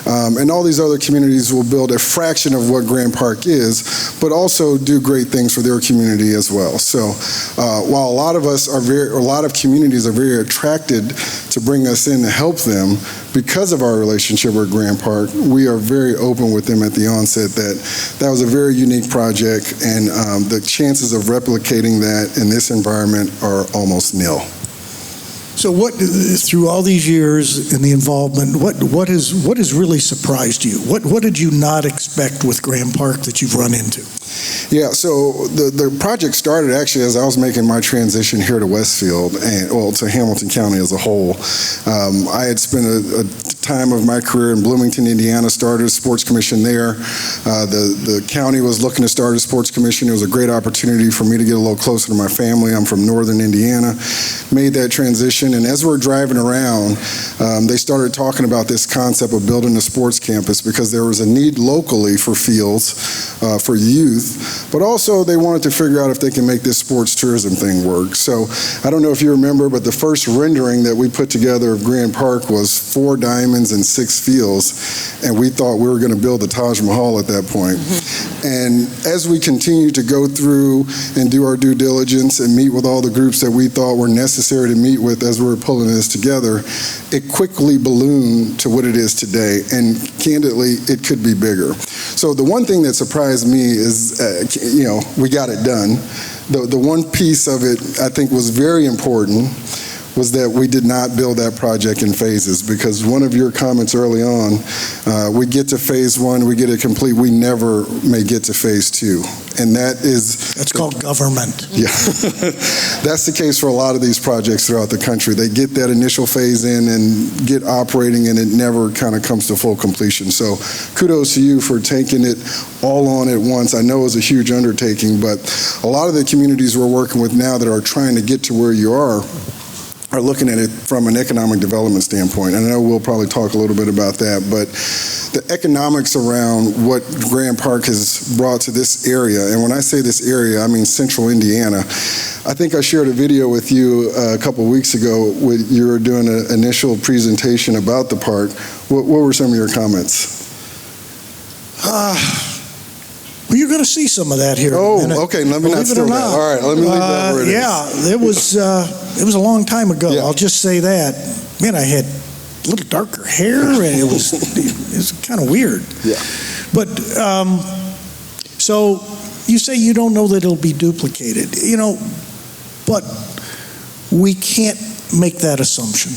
and all these other communities will build a fraction of what Grand Park is, but also do great things for their community as well. So while a lot of communities are very attracted to bring us in to help them because of our relationship with Grand Park, we are very open with them at the onset that was a very unique project, and the chances of replicating that in this environment are almost nil.
So what, through all these years in the involvement, what has really surprised you? What did you not expect with Grand Park that you've run into?
Yeah, so the project started actually as I was making my transition here to Westfield, and to Hamilton County as a whole. I had spent a time of my career in Bloomington, Indiana, started a sports commission there. The county was looking to start a sports commission. It was a great opportunity for me to get a little closer to my family. I'm from northern Indiana, made that transition, and as we're driving around, they started talking about this concept of building a sports campus because there was a need locally for fields for youth, but also they wanted to figure out if they can make this sports tourism thing work. So I don't know if you remember, but the first rendering that we put together of Grand Park was 4 diamonds and 6 fields, and we thought we were going to build the Taj Mahal at that point. And as we continued to go through and do our due diligence and meet with all the groups that we thought were necessary to meet with as we were pulling this together, it quickly ballooned to what it is today, and candidly, it could be bigger. So the one thing that surprised me is, we got it done. The one piece of it I think was very important was that we did not build that project in phases, because one of your comments early on, we get to phase 1, we get it complete, we never may get to phase 2. And that's
called government.
Yeah, that's the case for a lot of these projects throughout the country. They get that initial phase in and get operating, and it never kind of comes to full completion. So kudos to you for taking it all on at once. I know it was a huge undertaking, but a lot of the communities we're working with now that are trying to get to where you are looking at it from an economic development standpoint. And I know we'll probably talk a little bit about that, but the economics around what Grand Park has brought to this area, and when I say this area, I mean central Indiana. I think I shared a video with you a couple weeks ago when you were doing an initial presentation about the park. What were some of your comments?
Well, you're going to see some of that here.
Okay. Let me not steal that. All right, let me leave that where it is.
Yeah, it was a long time ago. Yeah. I'll just say that. Man, I had a little darker hair, and it was kind of weird.
Yeah.
But so you say you don't know that it'll be duplicated, but we can't make that assumption,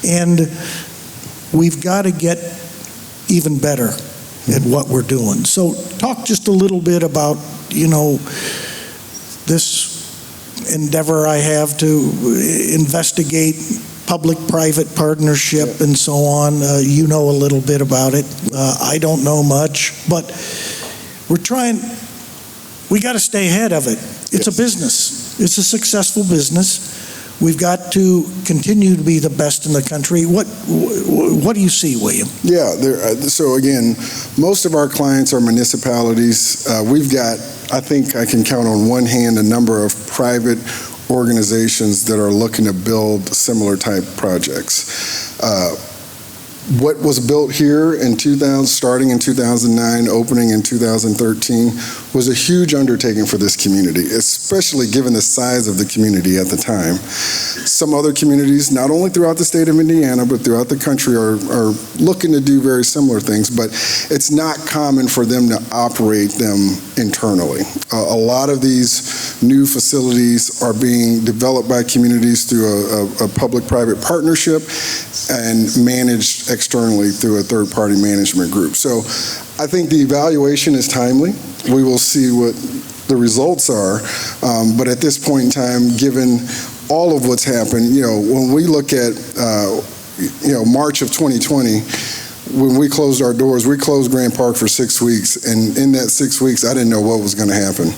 and we've got to get even better at what we're doing. So talk just a little bit about, this endeavor I have to investigate public-private partnership and so on. You know a little bit about it. I don't know much, but we got to stay ahead of it. It's a business. It's a successful business. We've got to continue to be the best in the country. What do you see, William?
Yeah, so again, most of our clients are municipalities. We've got, I think I can count on one hand, a number of private organizations that are looking to build similar type projects. What was built here in 2000, starting in 2009, opening in 2013, was a huge undertaking for this community, especially given the size of the community at the time. Some other communities, not only throughout the state of Indiana, but throughout the country, are looking to do very similar things, but it's not common for them to operate them internally. A lot of these new facilities are being developed by communities through a public-private partnership and managed externally through a third-party management group. So I think the evaluation is timely. We will see what the results are, but at this point in time, given all of what's happened, when we look at, March of 2020, when we closed our doors, we closed Grant Park for 6 weeks, and in that 6 weeks, I didn't know what was going to happen.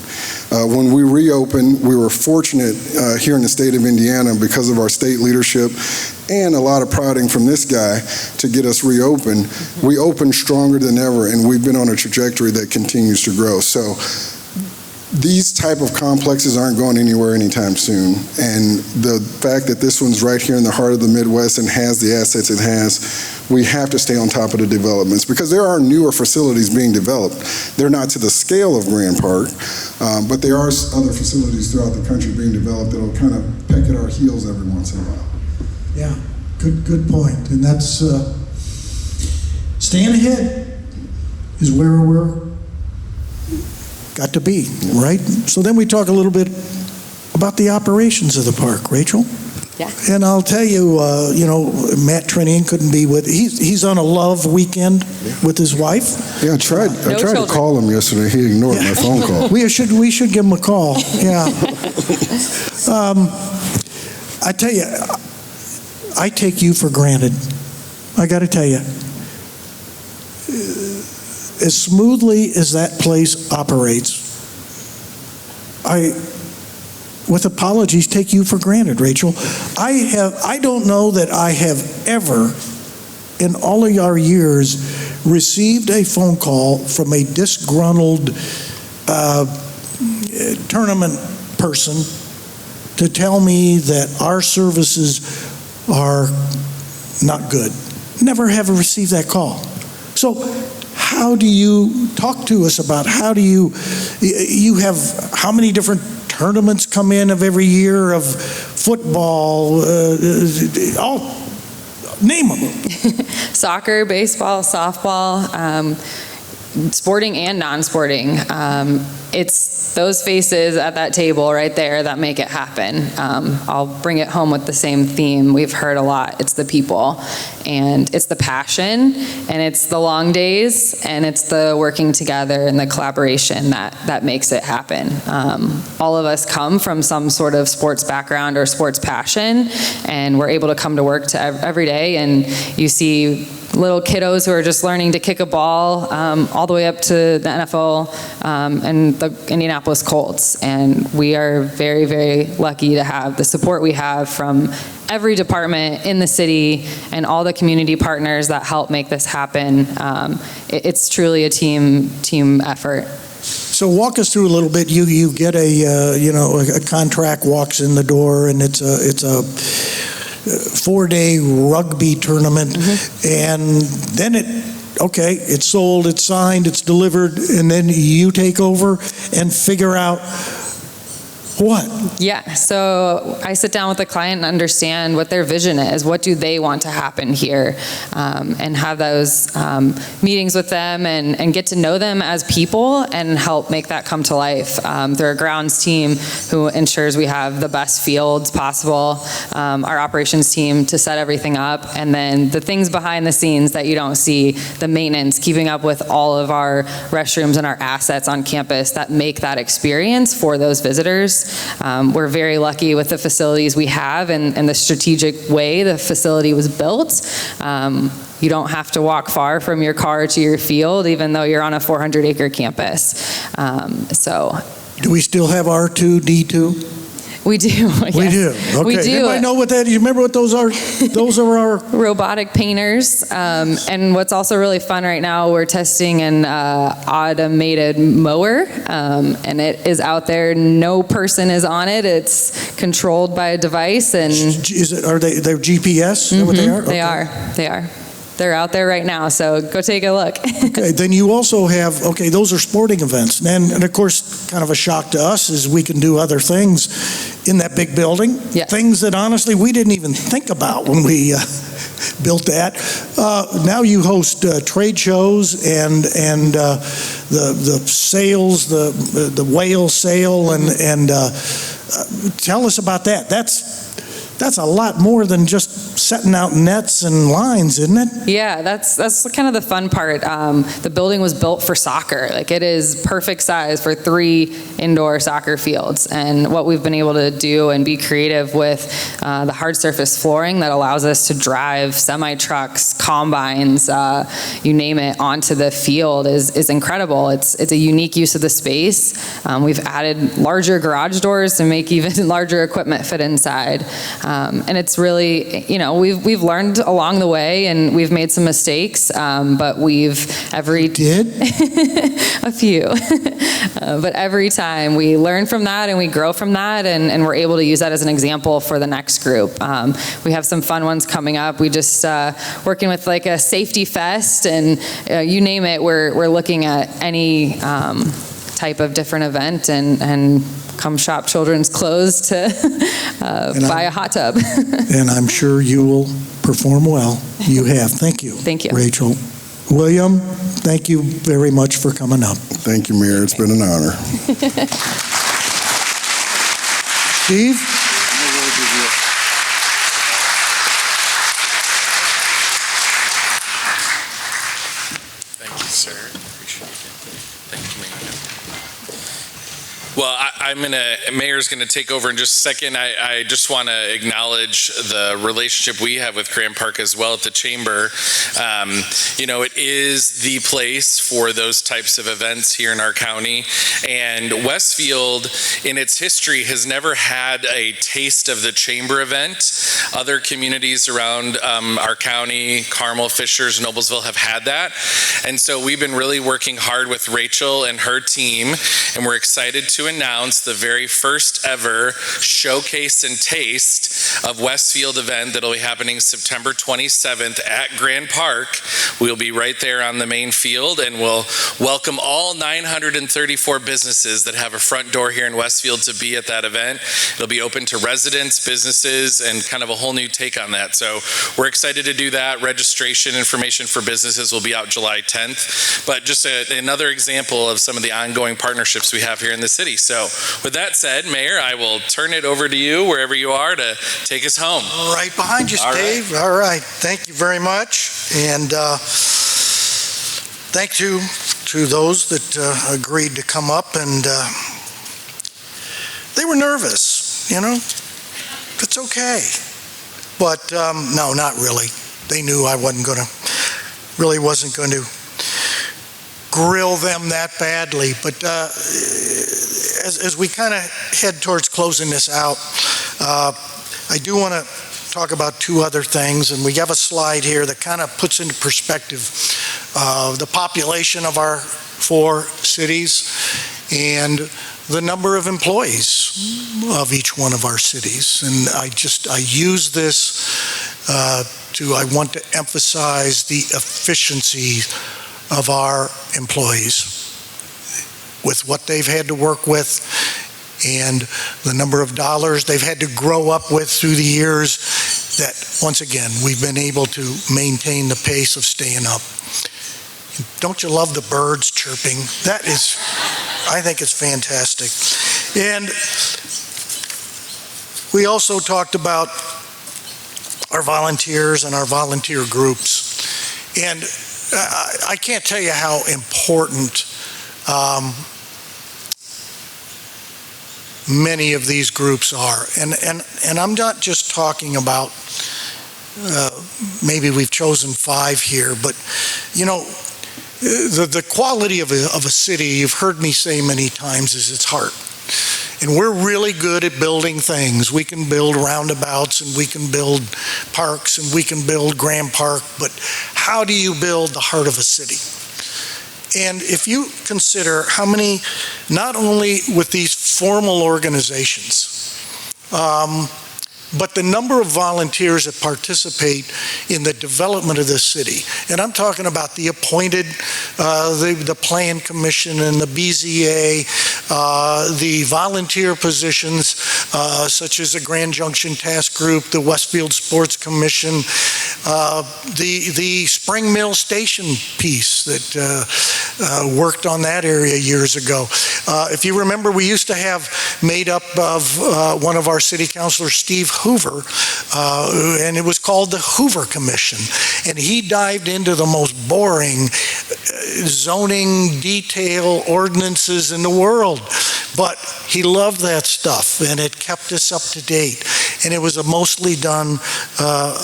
When we reopened, we were fortunate here in the state of Indiana because of our state leadership and a lot of prodding from this guy to get us reopened. We opened stronger than ever, and we've been on a trajectory that continues to grow. So these type of complexes aren't going anywhere anytime soon, and the fact that this one's right here in the heart of the Midwest and has the assets it has, we have to stay on top of the developments because there are newer facilities being developed. They're not to the scale of Grant Park, but there are other facilities throughout the country being developed that'll kind of peck at our heels every once in a while.
Yeah, good point. And that's staying ahead is where we're got to be, right? So then we talk a little bit about the operations of the park, Rachel.
Yeah.
And I'll tell you, Matt Trinian couldn't be with. He's on a love weekend with his wife.
Yeah, I tried to call him yesterday. He ignored my phone call.
We should give him a call. Yeah. I tell you, I take you for granted. I got to tell you, as smoothly as that place operates, with apologies, take you for granted, Rachel. I don't know that I have ever, in all of our years, received a phone call from a disgruntled tournament person to tell me that our services are not good. Never have received that call. So how do you talk to us about you have how many different tournaments come in of every year of football, name them.
Soccer, baseball, softball, sporting and non-sporting. It's those faces at that table right there that make it happen. I'll bring it home with the same theme we've heard a lot. It's the people, and it's the passion, and it's the long days, and it's the working together and the collaboration that makes it happen. All of us come from some sort of sports background or sports passion, and we're able to come to work every day, and you see little kiddos who are just learning to kick a ball all the way up to the NFL and the Indianapolis Colts. And we are very, very lucky to have the support we have from every department in the city and all the community partners that help make this happen. It's truly a team effort.
So walk us through a little bit. You get a contract walks in the door, and it's a 4-day rugby tournament, and then it's sold, it's signed, it's delivered, and then you take over and figure out what?
Yeah, so I sit down with the client and understand what their vision is. What do they want to happen here? And have those meetings with them and get to know them as people and help make that come to life. They're a grounds team who ensures we have the best fields possible, our operations team to set everything up, and then the things behind the scenes that you don't see, the maintenance, keeping up with all of our restrooms and our assets on campus that make that experience for those visitors. We're very lucky with the facilities we have and the strategic way the facility was built. You don't have to walk far from your car to your field, even though you're on a 400-acre campus.
Do we still have R2-D2?
We do. Yes.
We do. Okay.
We do.
Anybody know what that is? You remember what those are? Those are our
robotic painters. And what's also really fun right now, we're testing an automated mower, and it is out there. No person is on it. It's controlled by a device. And
they're GPS? Is that what they are?
They are. they're out there right now, so go take a look.
Okay, then you also have, okay, those are sporting events. And of course, kind of a shock to us is we can do other things in that big building.
Yes.
Things that honestly we didn't even think about when we built that. Now you host trade shows and the sales, the whale sale, and tell us about that. That's a lot more than just setting out nets and lines, isn't it?
Yeah, that's kind of the fun part. The building was built for soccer. Like, it is perfect size for 3 indoor soccer fields. And what we've been able to do and be creative with the hard surface flooring that allows us to drive semi-trucks, combines, you name it, onto the field is incredible. It's a unique use of the space. We've added larger garage doors to make even larger equipment fit inside. And it's really, we've learned along the way, and we've made some mistakes, but
Did?
a few. But every time we learn from that and we grow from that, and we're able to use that as an example for the next group. We have some fun ones coming up. We just working with like a safety fest, and you name it, we're looking at any type of different event, and come shop children's clothes to buy a hot tub.
And I'm sure you will perform well. You have. Thank you.
Thank you.
Rachel. William, thank you very much for coming up.
Thank you, Mayor. It's been an honor.
Steve?
Thank you, sir. Appreciate it. Thank you, Mayor. Well, Mayor's going to take over in just a second. I just want to acknowledge the relationship we have with Grant Park as well at the Chamber. It is the place for those types of events here in our county. And Westfield, in its history, has never had a Taste of the Chamber event. Other communities around our county, Carmel, Fishers, Noblesville, have had that. And so we've been really working hard with Rachel and her team, and we're excited to announce the very first ever Showcase and Taste of Westfield event that'll be happening September 27th at Grand Park. We'll be right there on the main field, and we'll welcome all 934 businesses that have a front door here in Westfield to be at that event. It'll be open to residents, businesses, and kind of a whole new take on that. So we're excited to do that. Registration information for businesses will be out July 10th, but just another example of some of the ongoing partnerships we have here in the city. So with that said, Mayor, I will turn it over to you wherever you are to take us home.
Right behind you, Steve. All right. Thank you very much. And thank you to those that agreed to come up. And they were nervous, It's okay. But no, not really. They knew I wasn't going to grill them that badly. But as we kind of head towards closing this out, I do want to talk about 2 other things, and we have a slide here that kind of puts into perspective the population of our 4 cities and the number of employees of each one of our cities. And I use this I want to emphasize the efficiency of our employees with what they've had to work with and the number of dollars they've had to grow up with through the years, that once again we've been able to maintain the pace of staying up. Don't you love the birds chirping? That is, I think it's fantastic. And we also talked about our volunteers and our volunteer groups. And I can't tell you how important many of these groups are. And I'm not just talking about, maybe we've chosen 5 here, but the quality of a city, you've heard me say many times, is its heart. And we're really good at building things. We can build roundabouts, and we can build parks, and we can build Grand Park, but how do you build the heart of a city? And if you consider how many, not only with these formal organizations, but the number of volunteers that participate in the development of this city, and I'm talking about the appointed, the Plan Commission and the BZA, the volunteer positions such as the Grand Junction Task Group, the Westfield Sports Commission, the Spring Mill Station piece that worked on that area years ago. If you remember, we used to have made up of one of our city councilors, Steve Hoover, and it was called the Hoover Commission. And he dived into the most boring zoning detail ordinances in the world. But he loved that stuff, and it kept us up to date. And it was mostly done,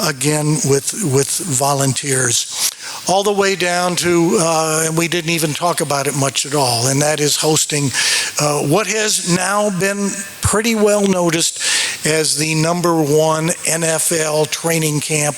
again, with volunteers. All the way down to, and we didn't even talk about it much at all, and that is hosting what has now been pretty well noticed as the #1 NFL training camp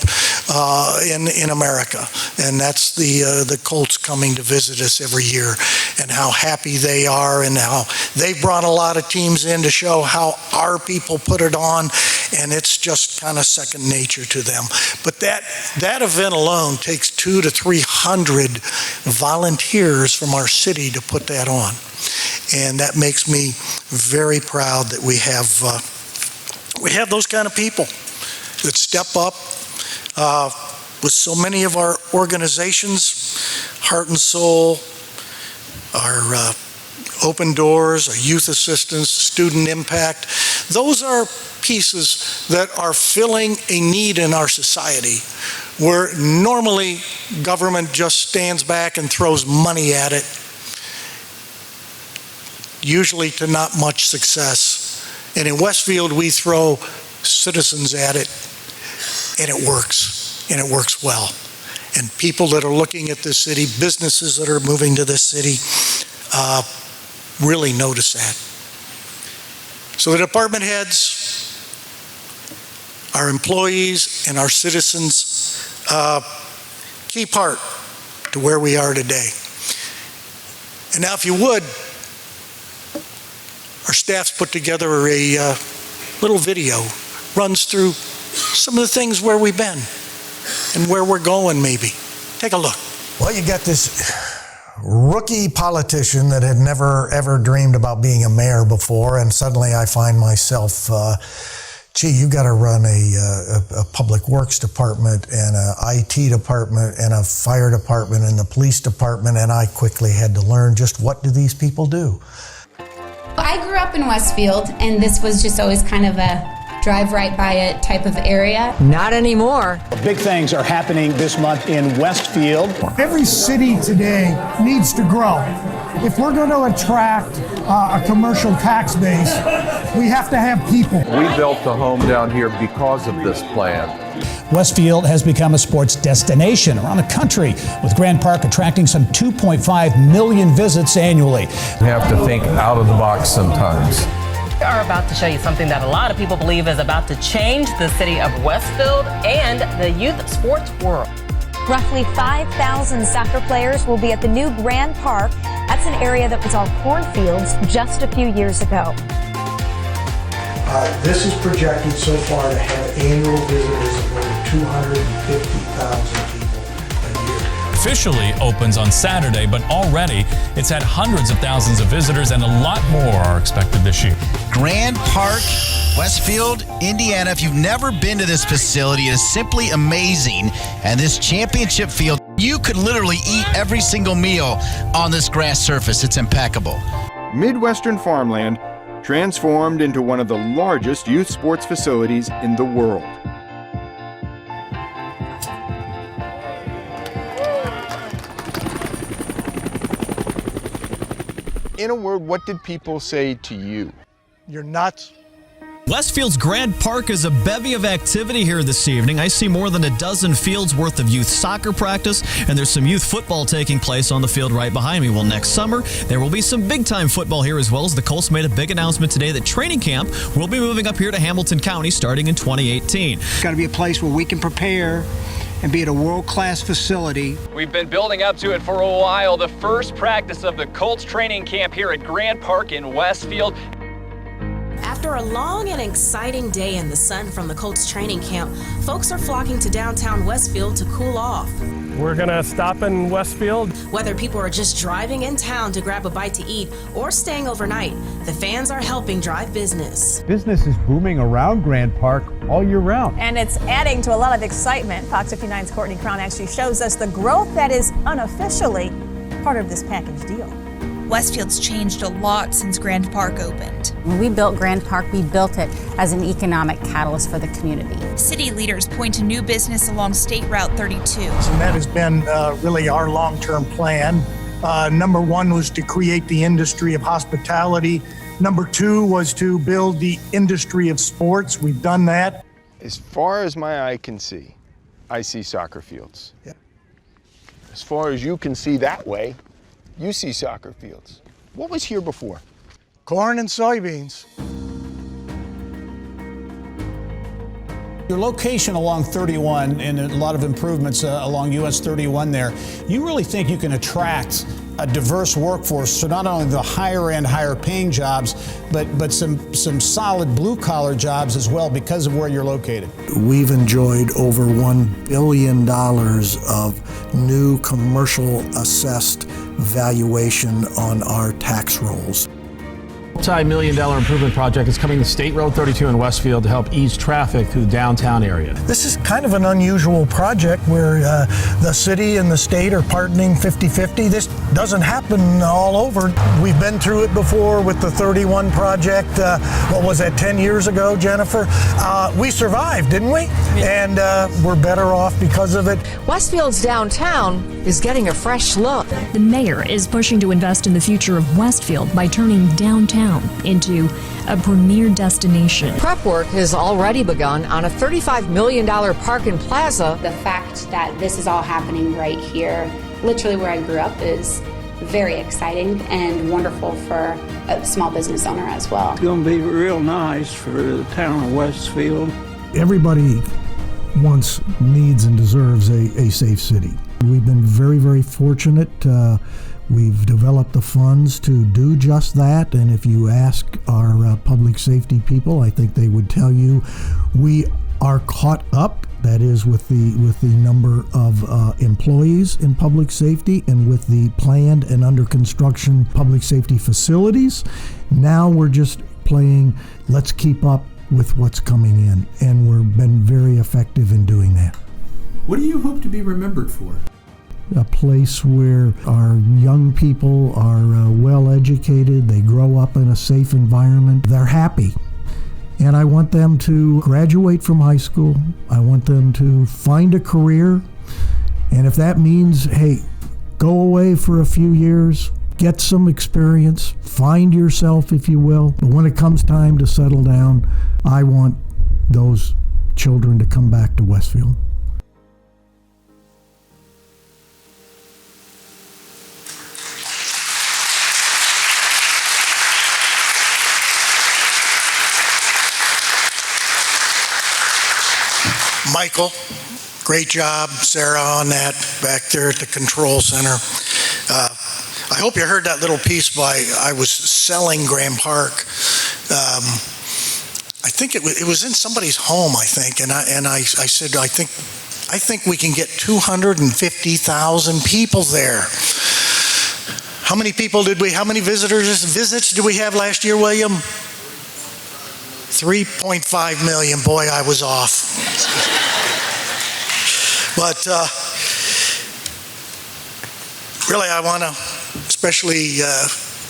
in America. And that's the Colts coming to visit us every year, and how happy they are, and how they brought a lot of teams in to show how our people put it on, and it's just kind of second nature to them. But that event alone takes 200 to 300 volunteers from our city to put that on. And that makes me very proud that we have those kind of people that step up with so many of our organizations, Heart and Soul, our Open Doors, our Youth Assistance, Student Impact. Those are pieces that are filling a need in our society where normally government just stands back and throws money at it, usually to not much success. And in Westfield, we throw citizens at it, and it works well. And people that are looking at this city, businesses that are moving to this city, really notice that. So the department heads, our employees, and our citizens, key part to where we are today. And now, if you would, our staff's put together a little video, runs through some of the things where we've been and where we're going, maybe. Take a look.
Well, you got this rookie politician that had never, ever dreamed about being a mayor before, and suddenly I find myself, you got to run a public works department and a IT department and a fire department and the police department, and I quickly had to learn just what do these people do.
I grew up in Westfield, and this was just always kind of a drive right by it type of area.
Not anymore.
Big things are happening this month in Westfield.
Every city today needs to grow. If we're going to attract a commercial tax base, we have to have people.
We built a home down here because of this plan.
Westfield has become a sports destination around the country, with Grand Park attracting some 2.5 million visits annually.
You have to think out of the box sometimes.
We are about to show you something that a lot of people believe is about to change the city of Westfield and the youth sports world.
Roughly 5,000 soccer players will be at the new Grand Park. That's an area that was all cornfields just a few years ago.
This is projected so far to have annual visitors of over 250,000 people a year.
Officially opens on Saturday, but already it's had hundreds of thousands of visitors, and a lot more are expected this year.
Grand Park, Westfield, Indiana. If you've never been to this facility, it is simply amazing. And this championship field, you could literally eat every single meal on this grass surface. It's impeccable.
Midwestern farmland transformed into one of the largest youth sports facilities in the world. In a word, what did people say to you?
You're nuts.
Westfield's Grand Park is a bevy of activity here this evening. I see more than a dozen fields worth of youth soccer practice, and there's some youth football taking place on the field right behind me. Well, next summer, there will be some big-time football here as well, as the Colts made a big announcement today that training camp will be moving up here to Hamilton County starting in 2018.
It's got to be a place where we can prepare and be at a world-class facility.
We've been building up to it for a while. The first practice of the Colts training camp here at Grand Park in Westfield.
After a long and exciting day in the sun from the Colts training camp, folks are flocking to downtown Westfield to cool off.
We're going to stop in Westfield.
Whether people are just driving in town to grab a bite to eat or staying overnight, the fans are helping drive business.
Business is booming around Grand Park all year round.
And it's adding to a lot of excitement. Fox 59's Courtney Crown actually shows us the growth that is unofficially part of this package deal.
Westfield's changed a lot since Grand Park opened.
When we built Grand Park, we built it as an economic catalyst for the community.
City leaders point to new business along State Route 32.
And that has been really our long-term plan. Number one was to create the industry of hospitality. Number two was to build the industry of sports. We've done that.
As far as my eye can see, I see soccer fields.
Yeah.
As far as you can see that way, you see soccer fields. What was here before?
Corn and soybeans.
Your location along 31 and a lot of improvements along US 31 there, you really think you can attract a diverse workforce, so not only the higher end, higher paying jobs, but some solid blue collar jobs as well because of where you're located.
We've enjoyed over $1 billion of new commercial assessed valuation on our tax rolls.
Multi-million-dollar improvement project is coming to State Road 32 in Westfield to help ease traffic through the downtown area.
This is kind of an unusual project where the city and the state are partnering 50-50. This doesn't happen all over. We've been through it before with the 31 project. What was that, 10 years ago, Jennifer? We survived, didn't we? And we're better off because of it.
Westfield's downtown is getting a fresh look.
The mayor is pushing to invest in the future of Westfield by turning downtown into a premier destination.
Prep work has already begun on a $35 million park and plaza.
The fact that this is all happening right here, literally where I grew up, is very exciting and wonderful for a small business owner as well.
It's going to be real nice for the town of Westfield.
Everybody wants, needs, and deserves a safe city. We've been very, very fortunate. We've developed the funds to do just that, and if you ask our public safety people, I think they would tell you we are caught up, that is with the number of employees in public safety and with the planned and under construction public safety facilities. Now we're just playing, let's keep up with what's coming in, and we've been very effective in doing that.
What do you hope to be remembered for?
A place where our young people are well educated, they grow up in a safe environment, they're happy. And I want them to graduate from high school. I want them to find a career. And if that means, hey, go away for a few years, get some experience, find yourself, if you will. But when it comes time to settle down, I want those children to come back to Westfield.
Michael, great job, Sarah, on that back there at the control center. I hope you heard that little piece I was selling Grand Park. I think it was in somebody's home, I think, and I said, I think we can get 250,000 people there. How many visits did we have last year, William? 3.5 million. Boy, I was off. But really, I want to especially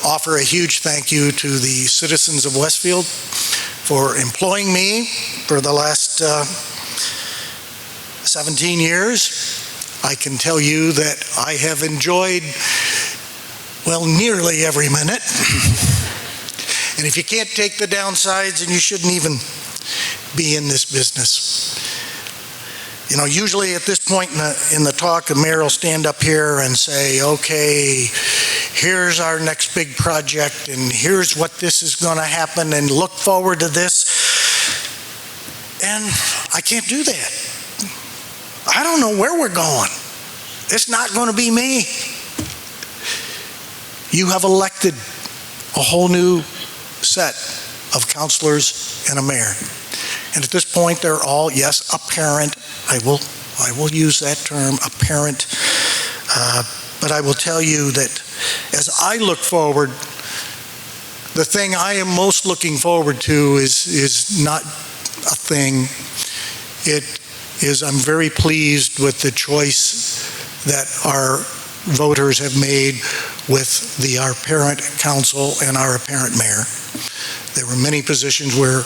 offer a huge thank you to the citizens of Westfield for employing me for the last 17 years. I can tell you that I have enjoyed, well, nearly every minute. And if you can't take the downsides, then you shouldn't even be in this business. You know, usually at this point in the talk, the mayor will stand up here and say, okay, here's our next big project, and here's what this is going to happen, and look forward to this. And I can't do that. I don't know where we're going. It's not going to be me. You have elected a whole new set of councilors and a mayor. And at this point, they're all, yes, apparent. I will use that term, apparent. But I will tell you that as I look forward, the thing I am most looking forward to is not a thing. It is, I'm very pleased with the choice that our voters have made with our parent council and our apparent mayor. There were many positions where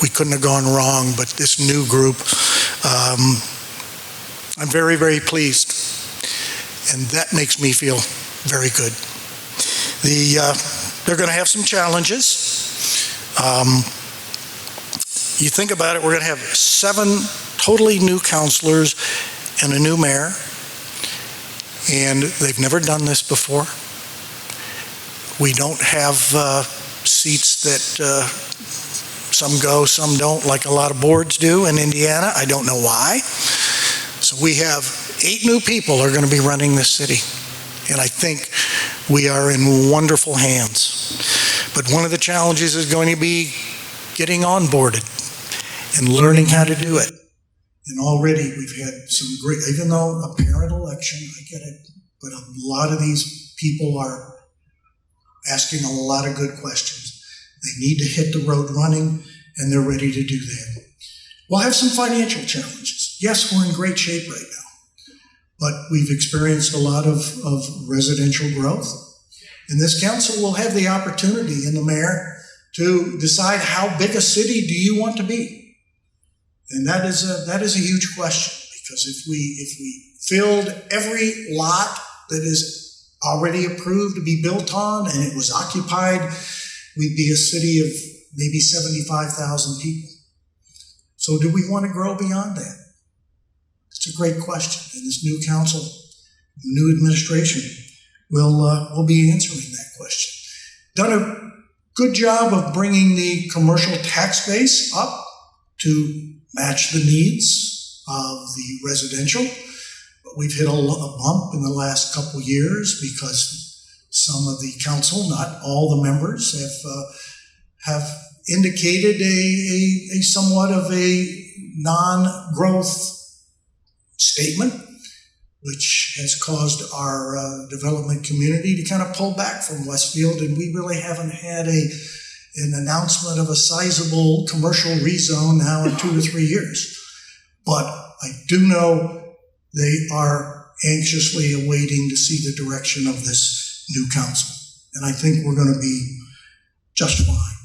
we couldn't have gone wrong, but this new group, I'm very, very pleased. And that makes me feel very good. They're going to have some challenges. You think about it, we're going to have 7 totally new councilors and a new mayor. And they've never done this before. We don't have seats that some go, some don't, like a lot of boards do in Indiana. I don't know why. So we have 8 new people are going to be running this city. And I think we are in wonderful hands. But one of the challenges is going to be getting onboarded and learning how to do it. And already we've had some great, even though a parent election, I get it, but a lot of these people are asking a lot of good questions. They need to hit the road running, and they're ready to do that. We'll have some financial challenges. Yes, we're in great shape right now, but we've experienced a lot of residential growth. And this council will have the opportunity, and the mayor, to decide how big a city do you want to be. And that is a huge question, because if we filled every lot that is already approved to be built on and it was occupied, we'd be a city of maybe 75,000 people. So do we want to grow beyond that? It's a great question, and this new council, new administration will be answering that question. Done a good job of bringing the commercial tax base up to match the needs of the residential. But we've hit a bump in the last couple years because some of the council, not all the members, have indicated a somewhat of a non-growth statement, which has caused our development community to kind of pull back from Westfield, and we really haven't had an announcement of a sizable commercial rezone now in 2 to 3 years. But I do know they are anxiously awaiting to see the direction of this new council. And I think we're going to be just fine.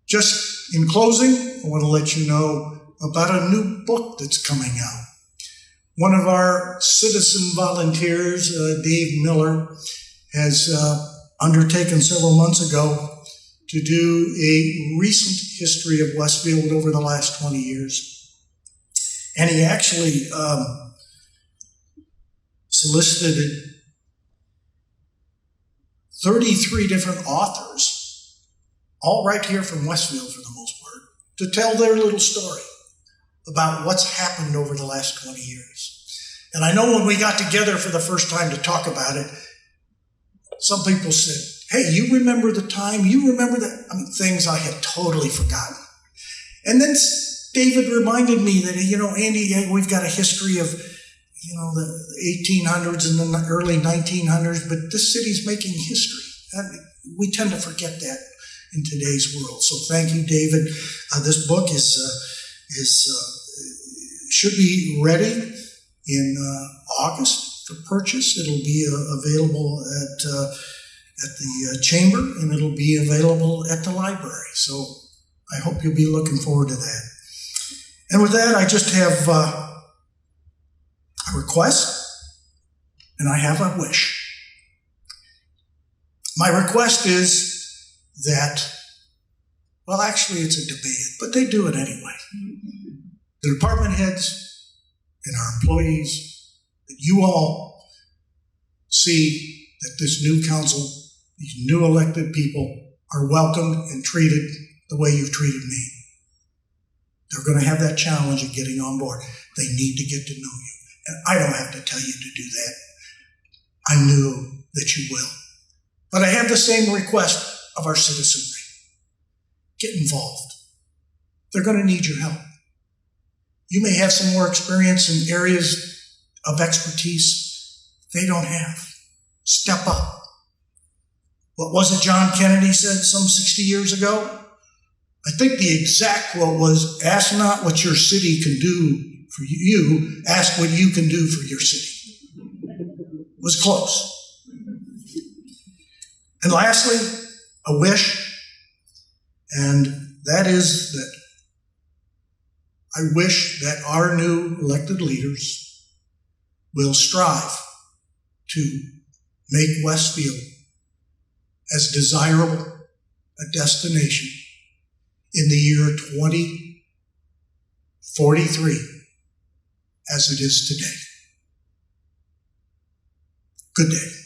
Just in closing, I want to let you know about a new book that's coming out. One of our citizen volunteers, Dave Miller, has undertaken several months ago to do a recent history of Westfield over the last 20 years. And he actually solicited 33 different authors, all right here from Westfield for the most part, to tell their little story about what's happened over the last 20 years. And I know when we got together for the first time to talk about it, some people said, hey, you remember the time? You remember that? I mean, things I had totally forgotten. And then David reminded me that, Andy, we've got a history of, the 1800s and the early 1900s, but this city's making history. And we tend to forget that in today's world. So thank you, David. This book should be ready in August for purchase. It'll be available at the chamber, and it'll be available at the library. So I hope you'll be looking forward to that. And with that, I just have a request, and I have a wish. My request is that, well, actually it's a debate, but they do it anyway. The department heads and our employees, that you all see that this new council, these new elected people are welcomed and treated the way you've treated me. They're going to have that challenge of getting on board. They need to get to know you. And I don't have to tell you to do that. I knew that you will. But I have the same request of our citizenry. get involved. They're going to need your help. You may have some more experience in areas of expertise they don't have. Step up. What was it John Kennedy said some 60 years ago? I think the exact quote was, ask not what your city can do for you, ask what you can do for your city. It was close. And lastly, a wish, and that is that I wish that our new elected leaders will strive to make Westfield as desirable a destination in the year 2043 as it is today. Good day.